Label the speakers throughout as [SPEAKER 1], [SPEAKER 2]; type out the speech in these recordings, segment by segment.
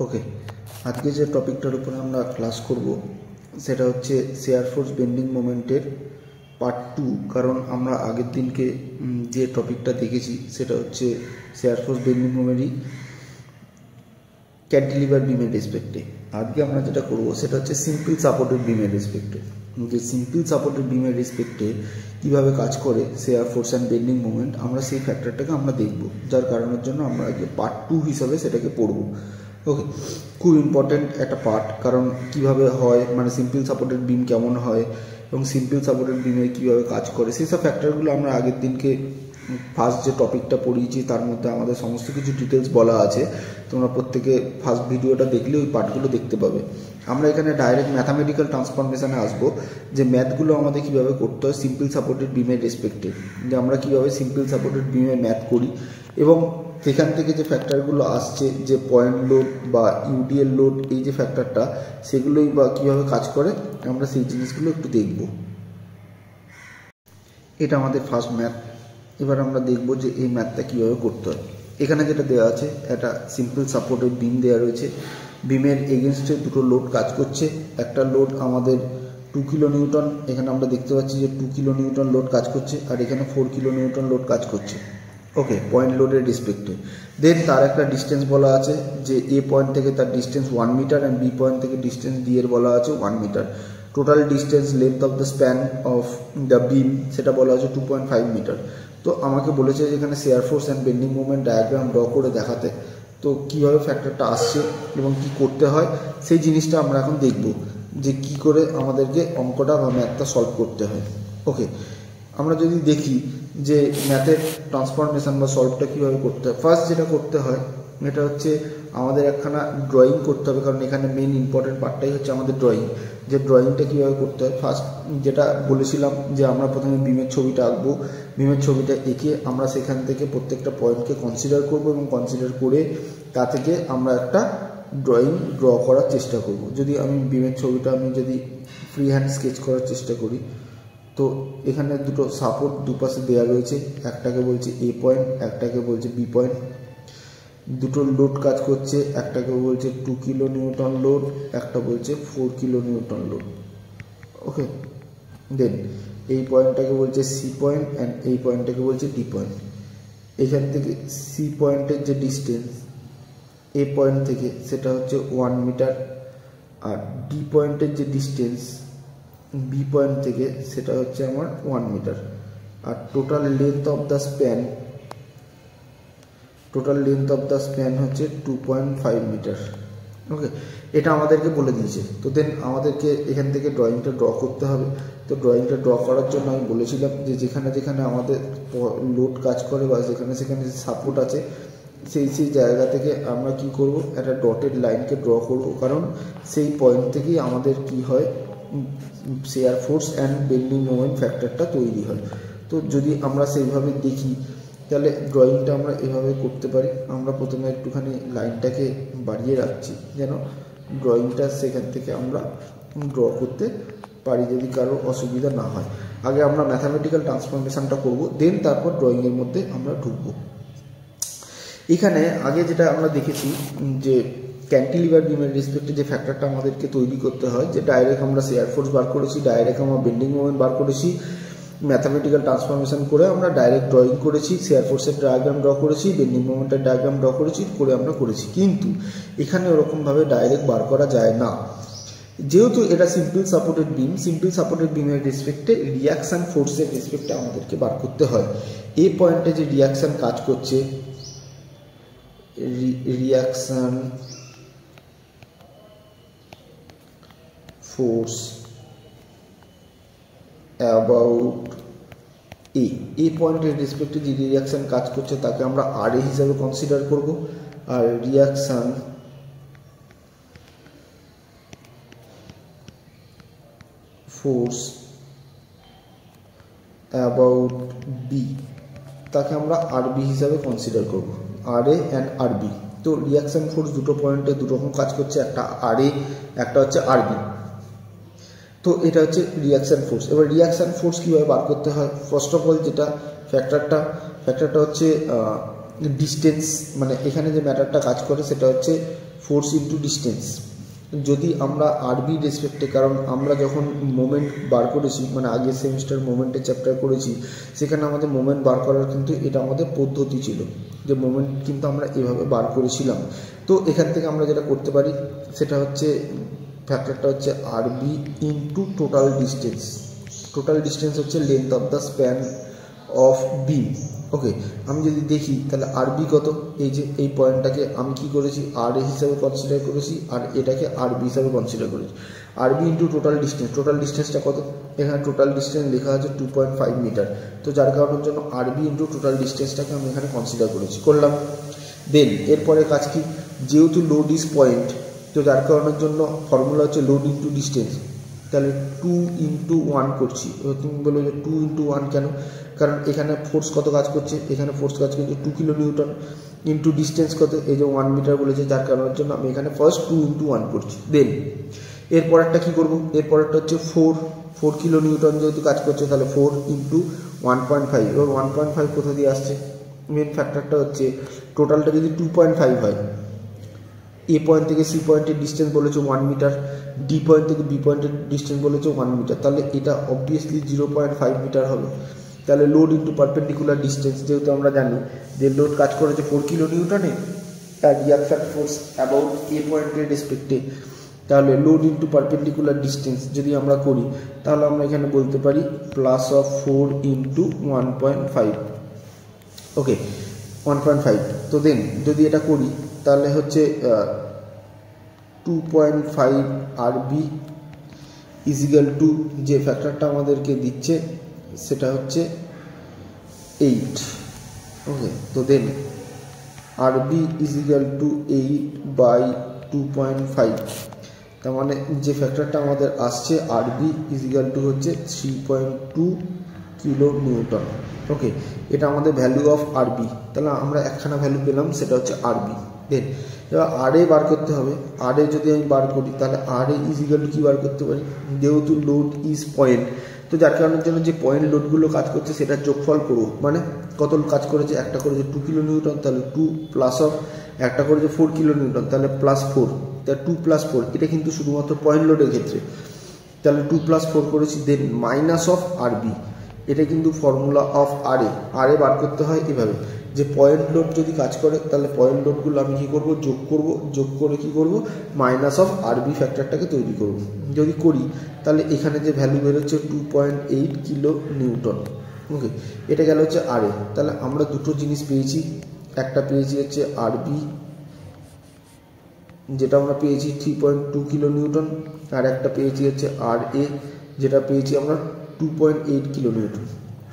[SPEAKER 1] ওকে, আজকে যে টপিকটার উপরে আমরা ক্লাস করব সেটা হচ্ছে শেয়ার ফোর্স বেন্ডিং মোমেন্টের পার্ট 2। কারণ আমরা আগের দিনকে যে টপিকটা দেখেছি সেটা হচ্ছে শেয়ার ফোর্স বেন্ডিং মোমেন্টই ক্যান্টিলিভার বিমের রেসপেক্টে। আজকে আমরা যেটা করব সেটা হচ্ছে সিম্পল সাপোর্টেড বিমের রেসপেক্টে। যে সিম্পল সাপোর্টেড বিমের রেসপেক্টে কীভাবে কাজ করে share force and bending moment, আমরা সেই ফ্যাক্টরটাকে আমরা দেখব, যার কারণের জন্য আমরা আজকে পার্ট 2 হিসাবে সেটাকে পড়ব। ওকে, খুব ইম্পর্ট্যান্ট একটা পার্ট, কারণ কিভাবে হয়, মানে সিম্পল সাপোর্টেড বিম কেমন হয় এবং সিম্পল সাপোর্টেড বিমে কীভাবে কাজ করে, সেই সব ফ্যাক্টরগুলো আমরা আগের দিনকে ফার্স্ট যে টপিকটা পড়িয়েছি তার মধ্যে আমাদের সমস্ত কিছু ডিটেলস বলা আছে। তোমরা প্রত্যেকে ফার্স্ট ভিডিওটা দেখলে ওই পার্টগুলো দেখতে পাবে। আমরা এখানে ডাইরেক্ট ম্যাথামেটিক্যাল ট্রান্সফরমেশানে আসবো, যে ম্যাথগুলো আমাদের কীভাবে করতে হয় সিম্পল সাপোর্টেড বিমের রেসপেক্টে, যে আমরা কীভাবে সিম্পল সাপোর্টেড বিমে ম্যাথ করি এবং সেখান থেকে যে ফ্যাক্টরগুলো আসছে, যে পয়েন্ট লোড বা ইউডিএল লোড, এই যে ফ্যাক্টরটা, সেগুলোই বা কীভাবে কাজ করে আমরা সেই জিনিসগুলো একটু দেখব। এটা আমাদের ফার্স্ট ম্যাথ। এবার আমরা দেখব যে এই ম্যাথটা কীভাবে করতে হয়। এখানে যেটা দেওয়া আছে, একটা সিম্পল সাপোর্টেড বিম দেওয়া রয়েছে। বিমের এগেনস্টে দুটো লোড কাজ করছে। একটা লোড আমাদের 2 কিলো নিউটন, এখানে আমরা দেখতে পাচ্ছি যে 2 কিলো নিউটন লোড কাজ করছে, আর এখানে 4 কিলো নিউটন লোড কাজ করছে। ওকে, পয়েন্ট লোডের রেসপেক্টে। দেন তার একটা ডিস্টেন্স বলা আছে, যে এ পয়েন্ট থেকে তার distance 1 metre and B point থেকে ডিস্টেন্স ডি এর বলা আছে 1 metre. Total distance length of the span of the beam সেটা বলা আছে 2.5 মিটার। তো আমাকে বলেছে যে এখানে share force and bending movement diagram draw করে দেখাতে। তো কীভাবে ফ্যাক্টরটা আসছে এবং কি করতে হয় সেই জিনিসটা আমরা এখন দেখব, যে কি করে আমাদেরকে অঙ্কটা বা ম্যাথটা সলভ করতে হয়। ওকে, আমরা যদি দেখি যে ম্যাথের ট্রান্সফরমেশান বা সলভটা কীভাবে করতে হয়, ফার্স্ট যেটা করতে হয় এটা হচ্ছে আমাদের একখানা ড্রয়িং করতে হবে, কারণ এখানে মেন ইম্পর্টেন্ট পার্টটাই হচ্ছে আমাদের ড্রয়িং। যে ড্রয়িংটা কীভাবে করতে হয়, ফার্স্ট যেটা বলেছিলাম যে আমরা প্রথমে বিমের ছবিটা আঁকবো। বিমের ছবিটা এঁকে আমরা সেখান থেকে প্রত্যেকটা পয়েন্টকে কনসিডার করব এবং কনসিডার করে তা থেকে আমরা একটা ড্রয়িং ড্র করার চেষ্টা করব। যদি আমি বিমের ছবিটা যদি ফ্রি হ্যান্ড স্কেচ করার চেষ্টা করি, তো এখানে দুটো সাপোর্ট দুপাশে দেওয়া রয়েছে, একটাকে বলছে এ পয়েন্ট, একটাকে বলছে বি পয়েন্ট। দুটো লোড কাজ করছে, একটাকে বলছে 2 কিলো নিউটন লোড, একটা বলছে 4 কিলো নিউটন লোড। ওকে, দেন এই পয়েন্টটাকে বলছে সি পয়েন্ট অ্যান্ড এই পয়েন্টটাকে বলছে ডি পয়েন্ট। এখান থেকে সি পয়েন্টের যে ডিস্টেন্স এ পয়েন্ট থেকে সেটা হচ্ছে 1 মিটার, আর ডি পয়েন্টের যে ডিস্টেন্স বি পয়েন্ট থেকে সেটা হচ্ছে আমার 1 মিটার। আর total length of the span হচ্ছে 2.5 মিটার। ওকে, এটা আমাদেরকে বলে দিয়েছে। তো দেন আমাদেরকে এখান থেকে ড্রয়িংটা ড্র করতে হবে। তো ড্রয়িংটা ড্র করার জন্য আমি বলেছিলাম যে যেখানে যেখানে আমাদের লোড কাজ করে বা যেখানে সেখানে সাপোর্ট আছে, সেই জায়গা থেকে আমরা কি করব, একটা ডটেড লাইনকে ড্র করব, কারণ সেই পয়েন্ট থেকেই আমাদের কি হয়, shear force and bending moment ফ্যাক্টরটা তৈরি হয়। তো যদি আমরা সেইভাবে দেখি তাহলে ড্রয়িংটা আমরা এভাবে করতে পারি। আমরা প্রথমে একটুখানি লাইনটাকে বাড়িয়ে রাখছি যেন ড্রয়িংটা সেখান থেকে আমরা ড্র করতে পারি, যদি কারো অসুবিধা না হয়। আগে আমরা ম্যাথামেটিক্যাল ট্রান্সফরমেশানটা করব, দেন তারপর ড্রয়িংয়ের মধ্যে আমরা ঢুকবো। এখানে আগে যেটা আমরা দেখেছি যে ক্যান্টিলিভার বিমের রেসপেক্টে যে ফ্যাক্টরটা আমাদেরকে তৈরি করতে হয়, যে ডাইরেক্ট আমরা শেয়ার ফোর্স বার করেছি, ডাইরেক্ট আমরা বেন্ডিং মোমেন্ট বার করেছি, ম্যাথামেটিক্যাল ট্রান্সফরমেশন করে আমরা ডাইরেক্ট ড্রয়িং করেছি, শেয়ার ফোর্সের ডায়াগ্রাম ড্র করেছি, বেন্ডিং মোমেন্টের ডায়াগ্রাম ড্র করেছি, আমরা করেছি। কিন্তু এখানে ওরকমভাবে ডাইরেক্ট বার করা যায় না, যেহেতু এটা simple supported beam. Simple supported বিমের রেসপেক্টে রিয়াকশান ফোর্সের রেসপেক্টে আমাদেরকে বার করতে হয়। এই পয়েন্টে যে রিয়াকশান কাজ করছে, রিয়াকশান ফোর্স অ্যাবাউট এই পয়েন্টের রেসপেক্টে যে রিয়াকশান কাজ করছে তাকে আমরা আর এ হিসাবে কনসিডার করব। আর রিয়াকশান ফোর্স অ্যাবাউট বি তাকে আমরা আর বি হিসাবে কনসিডার করব, আর এ অ্যান্ড আর বি। তো রিয়াকশান ফোর্স দুটো পয়েন্টে দুটো রকম কাজ করছে, একটা আর এ, একটা হচ্ছে আর বি। তো এটা হচ্ছে রিয়াকশান ফোর্স। এবার রিয়াকশান ফোর্স কীভাবে বার করতে হয়, ফার্স্ট অফ অল যেটা ফ্যাক্টরটা হচ্ছে ডিস্টেন্স, মানে এখানে যে ম্যাটারটা কাজ করে সেটা হচ্ছে ফোর্স ইন্টু ডিস্টেন্স। যদি আমরা আরবি রেসপেক্টে, কারণ আমরা যখন মোমেন্ট বার করেছি, মানে আগের সেমিস্টার মোমেন্টের চ্যাপ্টার করেছি, সেখানে আমাদের মোমেন্ট বার করার কিন্তু এটা আমাদের পদ্ধতি ছিল, যে মোমেন্ট কিন্তু আমরা এভাবে বার করেছিলাম। তো এখান থেকে আমরা যেটা করতে পারি সেটা হচ্ছে ফ্যাক্টরটা হচ্ছে RB into total distance. Total distance হচ্ছে length of the span of beam. Okay, আমি যদি দেখি তাহলে আরবি কত, এই যে এই পয়েন্টটাকে আমি কি করেছি আর এ হিসাবে কনসিডার করেছি, আর এটাকে আরবি হিসাবে কনসিডার করেছি। আরবি ইন্টু টোটাল ডিস্টেন্স, টোটাল ডিস্টেন্সটা কত, এখানে টোটাল ডিস্টেন্স লেখা আছে 2.5 মিটার। তো যার কারণের জন্য আরবি ইন্টু টোটাল ডিস্টেন্সটাকে আমি এখানে কনসিডার করলাম। দেন এরপরে কাজ কি, যেহেতু লোড ইজ পয়েন্ট, তো যার কারণের জন্য ফর্মুলা হচ্ছে লোড ইন্টু ডিস্টেন্স। তাহলে 2 ইন্টু 1 করছি। তুমি বলো যে 2 ইন্টু 1 কেন, কারণ এখানে ফোর্স কত কাজ করছে, এখানে ফোর্স কাজ করছে 2 কিলো নিউটন, ইন্টু ডিস্টেন্স কত, এই যে 1 মিটার বলেছে, যার কারণের জন্য আমি এখানে ফার্স্ট 2 ইন্টু 1 করছি। দেন এরপরেরটা কী করবো, এরপরেরটা হচ্ছে 4 কিলো নিউটন যেহেতু কাজ করছে, তাহলে 4 ইন্টু 1.5। এবার 1.5 কোথা দিয়ে আসছে, মেন ফ্যাক্টরটা হচ্ছে টোটালটা যদি 2.5 হয়, এ পয়েন্ট থেকে সি পয়েন্টের ডিস্টেন্স বলেছে 1 মিটার, ডি পয়েন্ট থেকে বি পয়েন্টের ডিস্টেন্স বলেছে 1 মিটার, তাহলে এটা অবভিয়াসলি 0.5 মিটার হবে। তাহলে লোড ইন্টু পারপেন্ডিকুলার ডিস্টেন্স, যেহেতু আমরা জানি যে লোড কাজ করেছে 4 কিলো নিউটনে, আর রিয়াকশন ফোর্স অ্যাবাউট এ পয়েন্টের রেসপেক্টে, তাহলে লোড ইন্টু পারপেন্ডিকুলার ডিস্টেন্স যদি আমরা করি, তাহলে আমরা এখানে বলতে পারি প্লাস অফ 4 ইন্টু 1.5। ওকে, 1.5। তো দেন যদি এটা করি তাহলে হচ্ছে 2.5 আরবি ইজিক্যাল টু, যে ফ্যাক্টরটা আমাদেরকে দিচ্ছে সেটা হচ্ছে 8। ওকে, তো দেন আরবি ইজিক্যাল টু 8/2.5, তার মানে যে ফ্যাক্টরটা আমাদের আসছে আরবি ইজিক্যাল টু হচ্ছে 3.2 কিলো নিউটন। ওকে, এটা আমাদের ভ্যালু অফ আরবি। তাহলে আমরা একখানা ভ্যালু পেলাম, সেটা হচ্ছে আরবি। দেন এবার আর এ বার করতে হবে। আর এ যদি আমি বার করি তাহলে আর এ ইজিক্যাল টু কী বার করতে পারি, যেহেতু লোড ইজ পয়েন্ট, তো যার কারণের জন্য যে পয়েন্ট লোডগুলো কাজ করছে সেটার যোগফল করবো, মানে কত কাজ করেছে, একটা করেছে 2 কিলো নিউটন, তাহলে 2 প্লাস অফ একটা করেছে 4 কিলো নিউটন, তাহলে প্লাস 4, তাহলে 2 প্লাস 4, এটা কিন্তু শুধুমাত্র পয়েন্ট লোডের ক্ষেত্রে। তাহলে 2 প্লাস 4 করেছি, দেন মাইনাস অফ আরবি, এটা কিন্তু ফর্মুলা অফ আর এ বার করতে হয় এভাবে, যে পয়েন্ট লোড যদি কাজ করে তাহলে পয়েন্ট লোডগুলো আমি কী করবো, যোগ করে কী করবো, মাইনাস অফ আরবি ফ্যাক্টরটাকে তৈরি করব। যদি করি তাহলে এখানে যে ভ্যালু বেরোচ্ছে 2.8 কিলো নিউটন। ওকে, এটা গেল হচ্ছে আর এ। তাহলে আমরা দুটো জিনিস পেয়েছি, একটা পেয়েছি হচ্ছে আরবি, যেটা আমরা পেয়েছি 3.2 কিলো নিউটন, আর একটা পেয়েছি হচ্ছে আর এ, যেটা পেয়েছি আমরা 2.8 কিলো নিউটন।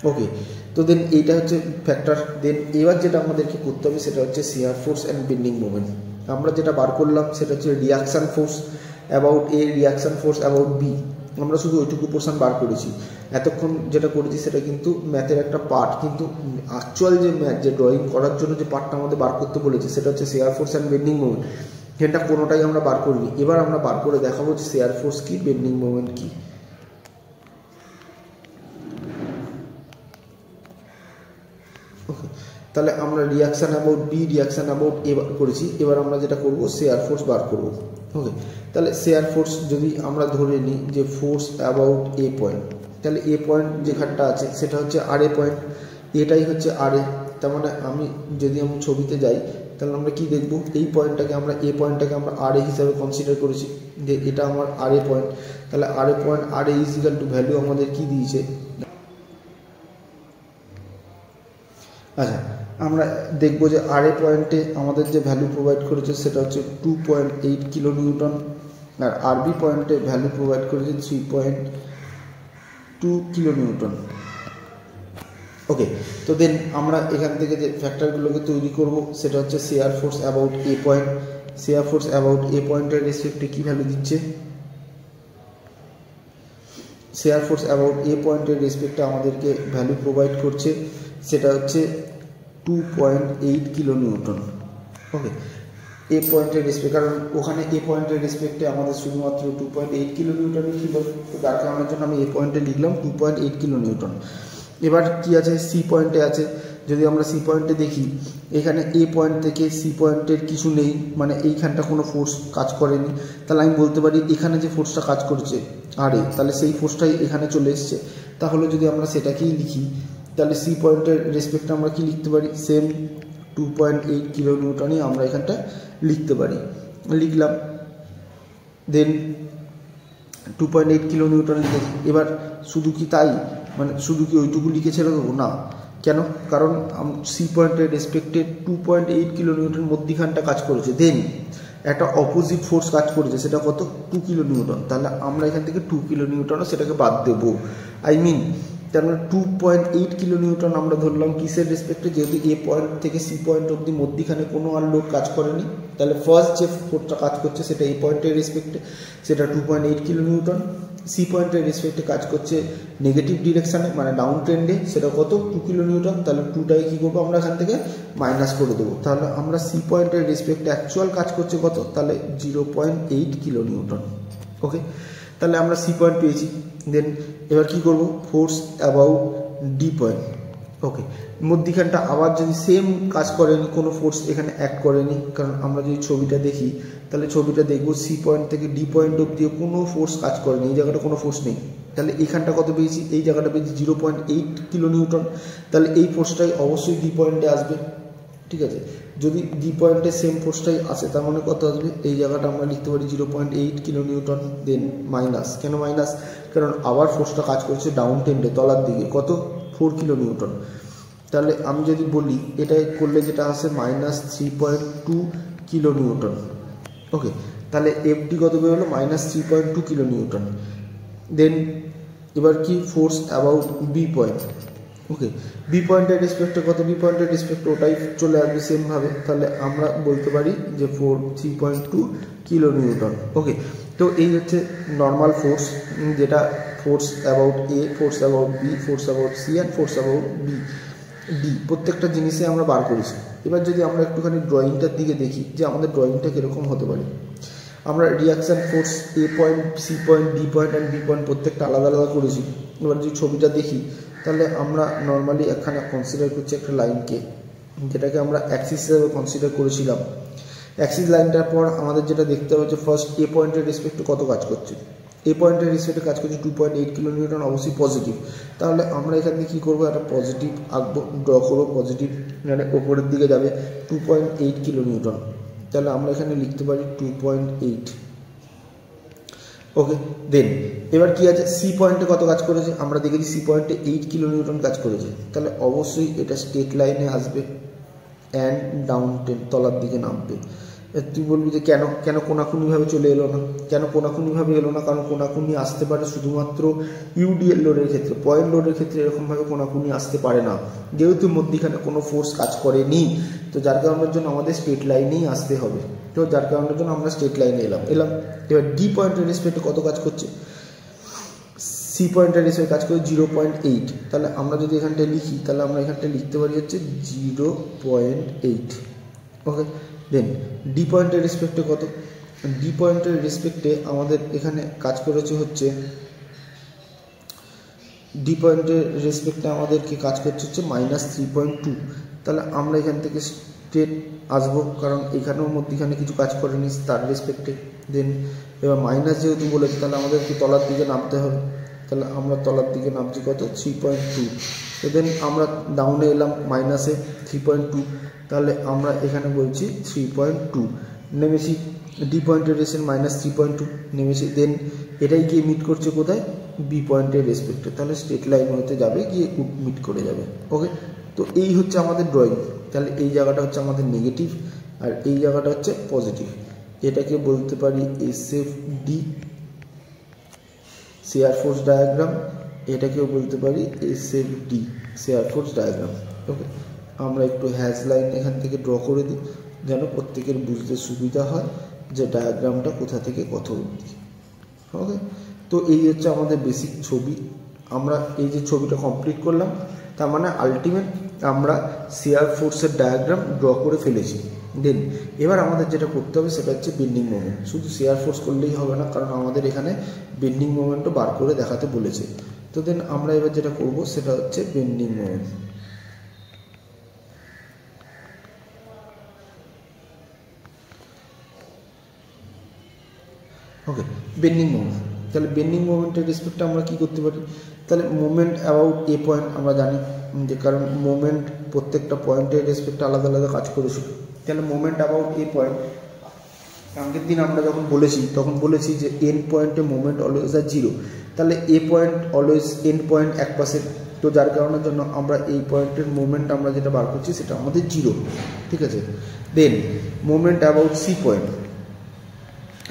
[SPEAKER 1] ওকে, তো দেন এইটা হচ্ছে ফ্যাক্টর। দেন এবার যেটা আমাদেরকে করতে হবে সেটা হচ্ছে shear force and bending moment. আমরা যেটা বার করলাম সেটা হচ্ছে reaction force about A, reaction force about B. আমরা শুধু ওইটুকু পোর্শন বার করেছি, এতক্ষণ যেটা করেছি সেটা কিন্তু ম্যাথের একটা পার্ট, কিন্তু অ্যাকচুয়াল যে ম্যাথ, যে ড্রয়িং করার জন্য যে পার্টটা আমাদের বার করতে বলেছে সেটা হচ্ছে shear force and bending moment. এটা কোনোটাই আমরা বার করিনি। এবার আমরা বার করে দেখাবো যে শিয়ার ফোর্স কী, বেন্ডিং মোমেন্ট কী। ওকে, তাহলে আমরা reaction about B, reaction about A বার করেছি। এবার আমরা যেটা করব শেয়ার ফোর্স বার করব। ওকে, তাহলে শেয়ার ফোর্স যদি আমরা ধরে নিই যে ফোর্স অ্যাবাউট এ পয়েন্ট, তাহলে এ পয়েন্ট যেখানটা আছে সেটা হচ্ছে আর এ পয়েন্ট, এটাই হচ্ছে আর এ। তার মানে আমি যদি আমি ছবিতে যাই তাহলে আমরা কি দেখব, এই পয়েন্টটাকে আমরা, এ পয়েন্টটাকে আমরা আর এ হিসাবে কনসিডার করেছি, যে এটা আমার আর এ পয়েন্ট। তাহলে আর এ point, R A is equal to value আমাদের কি দিয়েছে। আচ্ছা, আমরা দেখব যে আর এ পয়েন্টে আমাদের যে ভ্যালু প্রোভাইড করেছে সেটা হচ্ছে 2.8 কিলো নিউটন, আর আরবি পয়েন্টে ভ্যালু প্রোভাইড করেছে 3.2 কিলো নিউটন। ওকে, তো দেন আমরা এখান থেকে যে ফ্যাক্টরগুলোকে তৈরি করব সেটা হচ্ছে share force about A point. Share force about এ পয়েন্টের রেসপেক্টে কী ভ্যালু দিচ্ছে, শেয়ার ফোর্স অ্যাবাউট এ পয়েন্টের রেসপেক্টে আমাদেরকে ভ্যালু প্রোভাইড করছে সেটা হচ্ছে 2.8 কিলো নিউটন। ওকে, এ পয়েন্টের রেসপেক্ট, কারণ ওখানে এ পয়েন্টের রেসপেক্টে আমাদের শুধুমাত্র 2.8 কিলো নিউটনই ছিল, তো যার কারণের জন্য আমি এ পয়েন্টে লিখলাম 2.8 কিলো নিউটন। এবার কি আছে, সি পয়েন্টে আছে, যদি আমরা সি পয়েন্টে দেখি, এখানে এ পয়েন্ট থেকে সি পয়েন্টের কিছু নেই, মানে এইখানটা কোনো ফোর্স কাজ করেনি। তাহলে আমি বলতে পারি এখানে যে ফোর্সটা কাজ করছে আরে, তাহলে সেই ফোর্সটাই এখানে চলে এসছে। তাহলে যদি আমরা সেটাকেই লিখি, তাহলে সি পয়েন্টের রেসপেক্টে আমরা কি লিখতে পারি, সেম 2.8 কিলো নিউটনই আমরা এখানটা লিখতে পারি। লিখলাম, দেন 2.8 কিলো নিউটন লিখেছি। এবার শুধু কি তাই, মানে শুধু কি ওইটুকু লিখে ছেড়ে দেবো? না, কেন? কারণ সি পয়েন্টের রেসপেক্টে 2.8 কিলো নিউটন মধ্যিখানটা কাজ করেছে, দেন একটা অপোজিট ফোর্স কাজ করেছে, সেটা কত, 2 কিলো নিউটন। তাহলে আমরা এখান থেকে 2 কিলো নিউটনও সেটাকে বাদ দেবো। তার মানে 2.8 কিলো নিউটন আমরা ধরলাম কিসের রেসপেক্টে, যেহেতু এ পয়েন্ট থেকে সি পয়েন্ট অবধি মধ্যিখানে কোনো আর লোড কাজ করেনি। তাহলে ফার্স্ট যে ফোর্সটা কাজ করছে সেটা এই পয়েন্টের রেসপেক্টে, সেটা 2.8 কিলো নিউটন। সি পয়েন্টের রেসপেক্টে কাজ করছে নেগেটিভ ডিরেকশানে, মানে ডাউন ট্রেন্ডে, সেটা কত, 2 কিলো নিউটন। তাহলে 2টাকে কী করবো আমরা এখান থেকে মাইনাস করে দেবো। তাহলে আমরা সি পয়েন্টের রেসপেক্টে অ্যাকচুয়াল কাজ করছে কত, তাহলে 0.8 কিলো নিউটন। ওকে, তাহলে আমরা সি পয়েন্ট পেয়েছি। দেন এবার কি করব, ফোর্স অ্যাবাউট ডি পয়েন্ট। ওকে, মধ্যিখানটা আবার যদি সেম কাজ করেনি, কোনো ফোর্স এখানে অ্যাক্ট করেনি, কারণ আমরা যদি ছবিটা দেখি তাহলে ছবিটা দেখবো সি পয়েন্ট থেকে ডি পয়েন্ট অবধি কোনো ফোর্স কাজ করেনি, এই জায়গাটা কোনো ফোর্স নেই। তাহলে এখানটা কত পেয়েছি, এই জায়গাটা পেয়েছি 0.8 কিলো নিউটন। তাহলে এই ফোর্সটাই অবশ্যই ডি পয়েন্টে আসবে, ঠিক আছে। যদি ডি পয়েন্টে সেম ফোর্সটাই আসে, তার মানে কত আসবে, এই জায়গাটা আমরা লিখতে পারি 0.8 কিলো নিউটন। দেন মাইনাস, কেন মাইনাস, কারণ আবার ফোর্সটা কাজ করছে ডাউন ট্রেন্ডে, তলার দিকে, কত, 4 কিলো নিউটন। তাহলে আমি যদি বলি এটা করলে যেটা আসে -3.2 কিলো নিউটন। ওকে, তাহলে এফডি কত বেরোলো, -3.2 কিলো নিউটন। দেন এবার কি, force about B point. Okay, B পয়েন্টের রেসপেক্টে কত, বি পয়েন্টের রেসপেক্টে ওটাই চলে আসবে সেমভাবে। তাহলে আমরা বলতে পারি যে 3.2 কিলো নিউটন। ওকে, তো এই হচ্ছে নর্মাল ফোর্স, যেটা force about A, force about B, force about C and force about D, প্রত্যেকটা জিনিসে আমরা বার করেছি। এবার যদি আমরা একটুখানি ড্রয়িংটার দিকে দেখি যে আমাদের ড্রয়িংটা কীরকম হতে পারে। আমরা reaction force A point, C point, D point and B point প্রত্যেকটা আলাদা আলাদা করেছি। এবার যদি ছবিটা দেখি তাহলে আমরা নর্মালি এখানে কনসিডার করছি একটা লাইনকে, যেটাকে আমরা অ্যাক্সিস হিসেবে কনসিডার করেছিলাম। অ্যাক্সিস লাইনটার পর আমাদের যেটা দেখতে হবে যে ফার্স্ট এ পয়েন্টের রেসপেক্টে কত কাজ করছে, এ পয়েন্টের রেসপেক্টে কাজ করছে 2.8 কিলো নিউটন, অবশ্যই পজিটিভ। তাহলে আমরা এখান থেকে কী করবো, একটা পজিটিভ আঁকবো, ড্র করবো পজিটিভ, মানে ওপরের দিকে যাবে 2.8 কিলো নিউটন। তাহলে আমরা এখানে লিখতে পারি 2.8। ওকে, দেন এবার কি আছে, সি পয়েন্টে কত কাজ করেছে, আমরা দেখেছি সি পয়েন্টে 8 কিলো নিউটন কাজ করেছে। তাহলে অবশ্যই এটা স্ট্রেট লাইনে আসবে অ্যান্ড ডাউন ট্রেন, তলার দিকে নামবে। তুই বলবি যে কেন কেন কোনাকুনিভাবে চলে এলো না, কেন কোনাকুনিভাবে এলো না, কারণ কোনাকুনি আসতে পারে শুধুমাত্র ইউডিএল লোডের ক্ষেত্রে, পয়েন্ট লোডের ক্ষেত্রে এরকমভাবে কোনাকুনি আসতে পারে না, যেহেতু মধ্যিখানে কোনো ফোর্স কাজ করেনি। তো যার কারণের জন্য আমাদের স্ট্রেট লাইনেই আসতে হবে। তো যার কারণের জন্য আমরা স্ট্রেট লাইনে এলাম। এবার ডি পয়েন্টের রেসপেক্টে কত কাজ করছে, সি পয়েন্টের রেসপেক্টে কাজ করে 0.8। তাহলে আমরা যদি এখানটায় লিখি তাহলে আমরা এখানটায় লিখতে পারি হচ্ছে 0.8। ওকে, দেন ডি পয়েন্টের রেসপেক্টে কত, ডি পয়েন্টের রেসপেক্টে আমাদের এখানে কাজ করেছে হচ্ছে, ডি পয়েন্টের রেসপেক্টে আমাদেরকে কাজ করছে হচ্ছে -3.2। তাহলে আমরা এখান থেকে স্ট্রেট আসবো, কারণ এখানেও মধ্যিখানে কিছু কাজ করেনি তার রেসপেক্টে। দেন এবার মাইনাস যেহেতু বলেছে তাহলে আমাদেরকে তলার দিকে নামতে হবে। তাহলে আমরা তলার দিকে নামছি কত, 3.2। তো দেন আমরা ডাউনে এলাম মাইনাসে 3.2। তাহলে আমরা এখানে বলছি 3.2 নেমেছি, ডি পয়েন্টের রেসপেক্ট -3.2 নেমেছি। দেন এটাই গিয়ে মিট করছে কোথায়, বি পয়েন্টের রেসপেক্টে। তাহলে স্ট্রেট লাইন হতে যাবে, গিয়ে মিট করে যাবে। ওকে, তো এই হচ্ছে আমাদের ড্রয়িং। তাহলে এই জায়গাটা হচ্ছে আমাদের নেগেটিভ আর এই জায়গাটা হচ্ছে পজিটিভ। এটাকে বলতে পারি এসএফডি, শেয়ার ফোর্স ডায়াগ্রাম। এটাকেও বলতে পারি এসএফডি, শেয়ার ফোর্স ডায়াগ্রাম। ওকে, আমরা একটু হ্যাশ লাইন এখান থেকে ড্র করে দিই, যেন প্রত্যেকের বুঝতে সুবিধা হয় যে ডায়াগ্রামটা কোথা থেকে কত অবধি। ওকে, তো এই হচ্ছে আমাদের বেসিক ছবি। আমরা এই যে ছবিটা কমপ্লিট করলাম, তার মানে আলটিমেট আমরা শেয়ার ফোর্সের ডায়াগ্রাম ড্র করে ফেলেছি। দেন এবার আমাদের যেটা করতে হবে সেটা হচ্ছে বেন্ডিং মোমেন্ট। শুধু শেয়ার ফোর্স করলেই হবে না, কারণ আমাদের এখানে বেন্ডিং মোমেন্টও বার করে দেখাতে বলেছে। তো দেন আমরা এবার যেটা করব সেটা হচ্ছে বেন্ডিং মোমেন্ট। ওকে, বেন্ডিং মোমেন্ট। তাহলে বেন্ডিং মোমেন্টের রেসপেক্টে আমরা কী করতে পারি, তাহলে মোমেন্ট অ্যাবাউট এ পয়েন্ট আমরা জানি যে, কারণ মোমেন্ট প্রত্যেকটা পয়েন্টের রেসপেক্টে আলাদা আলাদা কাজ করেছিল। তাহলে মোমেন্ট অ্যাবাউট এ পয়েন্ট আগের দিন আমরা যখন বলেছি তখন বলেছি যে এন্ড পয়েন্টে মোমেন্ট অলওয়েজ আর জিরো, তাহলে এ পয়েন্ট অলওয়েজ এন্ড পয়েন্ট এক পাশে, তো যার কারণের জন্য আমরা এই পয়েন্টের মোমেন্ট আমরা যেটা বার করছি সেটা আমাদের জিরো, ঠিক আছে। দেন মোমেন্ট অ্যাবাউট সি পয়েন্ট,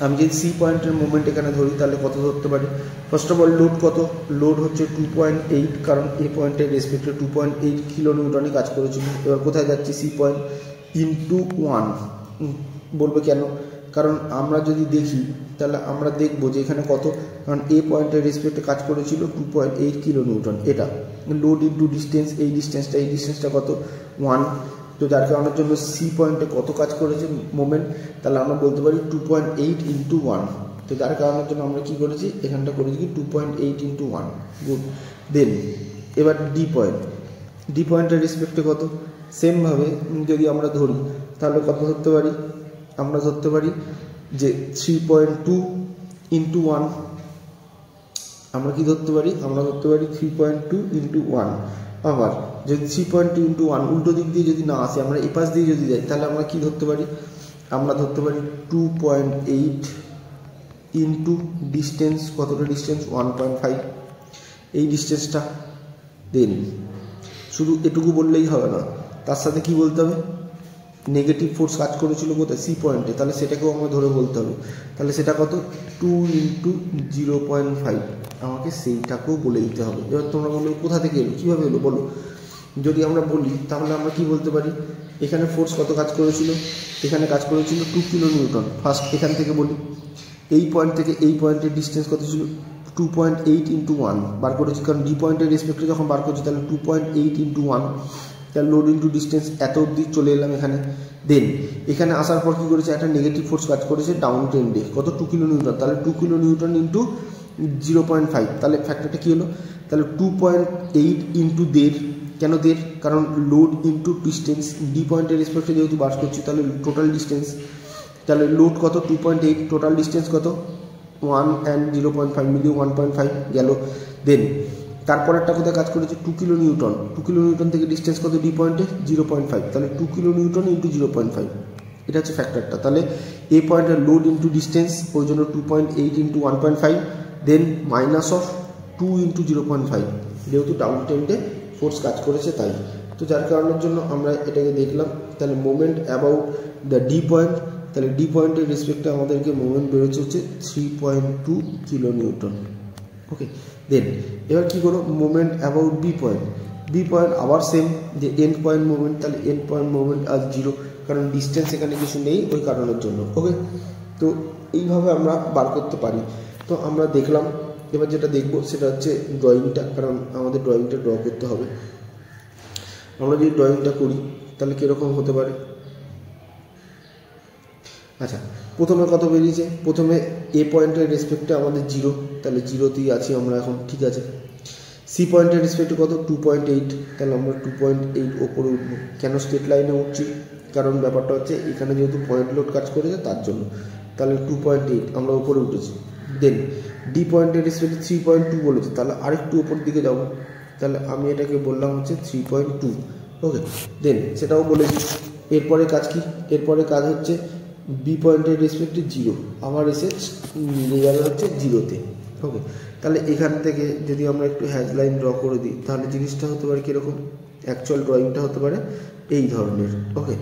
[SPEAKER 1] আমি যদি সি পয়েন্টের মোমেন্ট এখানে ধরি তাহলে কত ধরতে পারি, ফার্স্ট অফ অল লোড কত, লোড হচ্ছে 2.8, কারণ এই পয়েন্টের রেসপেক্টে 2.8 কিলো নিউটনই কাজ করেছিল। এবার কোথায় যাচ্ছি, সি পয়েন্ট ইন্টু 1, বলবে কেন, কারণ আমরা যদি দেখি তাহলে আমরা দেখবো যে এখানে কত, কারণ এ পয়েন্টের রেসপেক্টে কাজ করেছিল 2.8 কিলো নিউটন, এটা লোড ইন্টু ডিস্টেন্স, এই ডিস্টেন্সটা কত 1, তো যার কারণের জন্য সি পয়েন্টে কত কাজ করেছে মোমেন্ট, তাহলে আমরা বলতে পারি 2.8 ইন্টু 1, তো যার কারণের জন্য আমরা কী করেছি এখানটা করেছি কি 2.8 ইন্টু 1, গুড। দেন এবার ডি পয়েন্টের রেসপেক্টে কত, সেমভাবে যদি আমরা ধরি তাহলে কত ধরতে পারি, আমরা ধরতে পারি যে 3.2 ইন্টু 1, আমরা কি ধরতে পারি, আমরা ধরতে পারি 3.2 ইন্টু 1। আবার যদি 3.2 ইন্টু 1 উল্টো দিক দিয়ে যদি না আসে, আমরা এই পাশ দিয়ে যদি যাই তাহলে আমরা কি ধরতে পারি, আমরা ধরতে পারি 2.8 ইন্টু ডিস্টেন্স, কতটা ডিস্টেন্স 1.5, এই ডিস্টেন্সটা। দেন শুধু এটুকু বললেই হবে না, তার সাথে কি বলতে হবে, নেগেটিভ ফোর্স কাজ করেছিল কোথায়, সি পয়েন্টে, তাহলে সেটাকেও আমরা ধরে বলতে হবে, তাহলে সেটা কত 2 ইন্টু 0.5, আমাকে সেইটাকেও বলে দিতে হবে। এবার তোমরা বলো কোথা থেকে এলো, কীভাবে এলো বলো, যদি আমরা বলি তাহলে আমরা কি বলতে পারি, এখানে ফোর্স কত কাজ করেছিল, এখানে কাজ করেছিল 2 কিলো নিউটন। ফার্স্ট এখান থেকে বলি, এই পয়েন্ট থেকে এই পয়েন্টের ডিস্টেন্স কত ছিল, 2.8 ইন্টু 1 বার করেছি, কারণ ডি পয়েন্টের রেসপেক্টে যখন বার করছি তাহলে 2.8 ইন্টু 1, তাহলে লোড ইন্টু ডিস্টেন্স এত অবধি চলে এলাম এখানে। দেন এখানে আসার পর কী করেছে, একটা নেগেটিভ ফোর্স কাজ করেছে ডাউন ট্রেন্ডে, কত 2 কিলো নিউটন, তাহলে 2 কিলো নিউটন ইন্টু 0.5, তাহলে ফ্যাক্টরটা কী হলো, তাহলে 2.8 ইন্টু 1.5, কেন 1.5, কারণ লোড ইন্টু ডিস্টেন্স, ডি পয়েন্টের রেসপেক্টে যেহেতু বার করছি তাহলে টোটাল ডিস্টেন্স, তাহলে লোড কত 2.8, টোটাল ডিস্টেন্স কত 1 and 0.5 মিলিয়ে 1.5 গেল। দেন তারপরেরটা কোথায় কাজ করেছে, 2 কিলো নিউটন, 2 কিলো নিউটন থেকে ডিস্টেন্স কত ডি পয়েন্টে 0.5, তাহলে 2 কিলো নিউটন ইন্টু 0.5, এটা হচ্ছে ফ্যাক্টরটা। তাহলে এ পয়েন্টের লোড ইন্টু ডিস্টেন্স, ওই জন্য 2.8 into 1.5, then minus of 2 into 0.5, যেহেতু ডাউন ট্রেন্ডে ফোর্স কাজ করেছে তাই, তো যার কারণের জন্য আমরা এটাকে দেখলাম। তাহলে moment about the D point, তাহলে ডি পয়েন্টের রেসপেক্টে আমাদেরকে মোমেন্ট বেরোচ্ছে হচ্ছে 3.2 কিলো নিউটন। ওকে, দেন এবার কী করো, মোমেন্ট অ্যাবাউট বি পয়েন্ট আবার সেম, যে এন্ড পয়েন্ট মোমেন্ট, তাহলে and point moment R zero, কারণ ডিস্টেন্স এখানে কিছু নেই ওই কারণের জন্য। ওকে, তো এইভাবে আমরা বার করতে পারি। তো আমরা দেখলাম, এবার যেটা দেখব সেটা হচ্ছে ড্রয়িংটা, কারণ আমাদের ড্রয়িংটা ড্র করতে হবে। আমরা যদি ড্রয়িংটা করি তাহলে কীরকম হতে পারে, আচ্ছা প্রথমে কত বেরিয়েছে, প্রথমে এ পয়েন্টের রেসপেক্টে আমাদের জিরো, তাহলে জিরোতেই আছি আমরা এখন, ঠিক আছে। সি পয়েন্টের রেসপেক্টে কত 2.8, তাহলে আমরা 2.8 ওপরে উঠবো। কেন স্ট্রেট লাইনে উঠছি, কারণ ব্যাপারটা হচ্ছে এখানে যেহেতু পয়েন্ট লোড কাজ করেছে তার জন্য, তাহলে 2.8 আমরা উপরে উঠেছি। দেন ডি পয়েন্টের রেসপেক্টে 3.2 বলেছে, তাহলে আরেকটু ওপর দিকে যাব, তাহলে আমি এটাকে বললাম হচ্ছে 3.2। ওকে, দেন সেটাও বলেছি। এরপরে কাজ কি, এরপরে কাজ হচ্ছে বি পয়েন্টের রেসপেক্টে জিরো, আবার এসে নিয়ে যাবে হচ্ছে জিরোতে। ওকে, তাহলে এখান থেকে যদি আমরা একটু হ্যাজ লাইন ড্র করে দিই তাহলে জিনিসটা হতে পারে কীরকম, অ্যাকচুয়াল ড্রয়িংটা হতে পারে এই ধরনের। ওকে,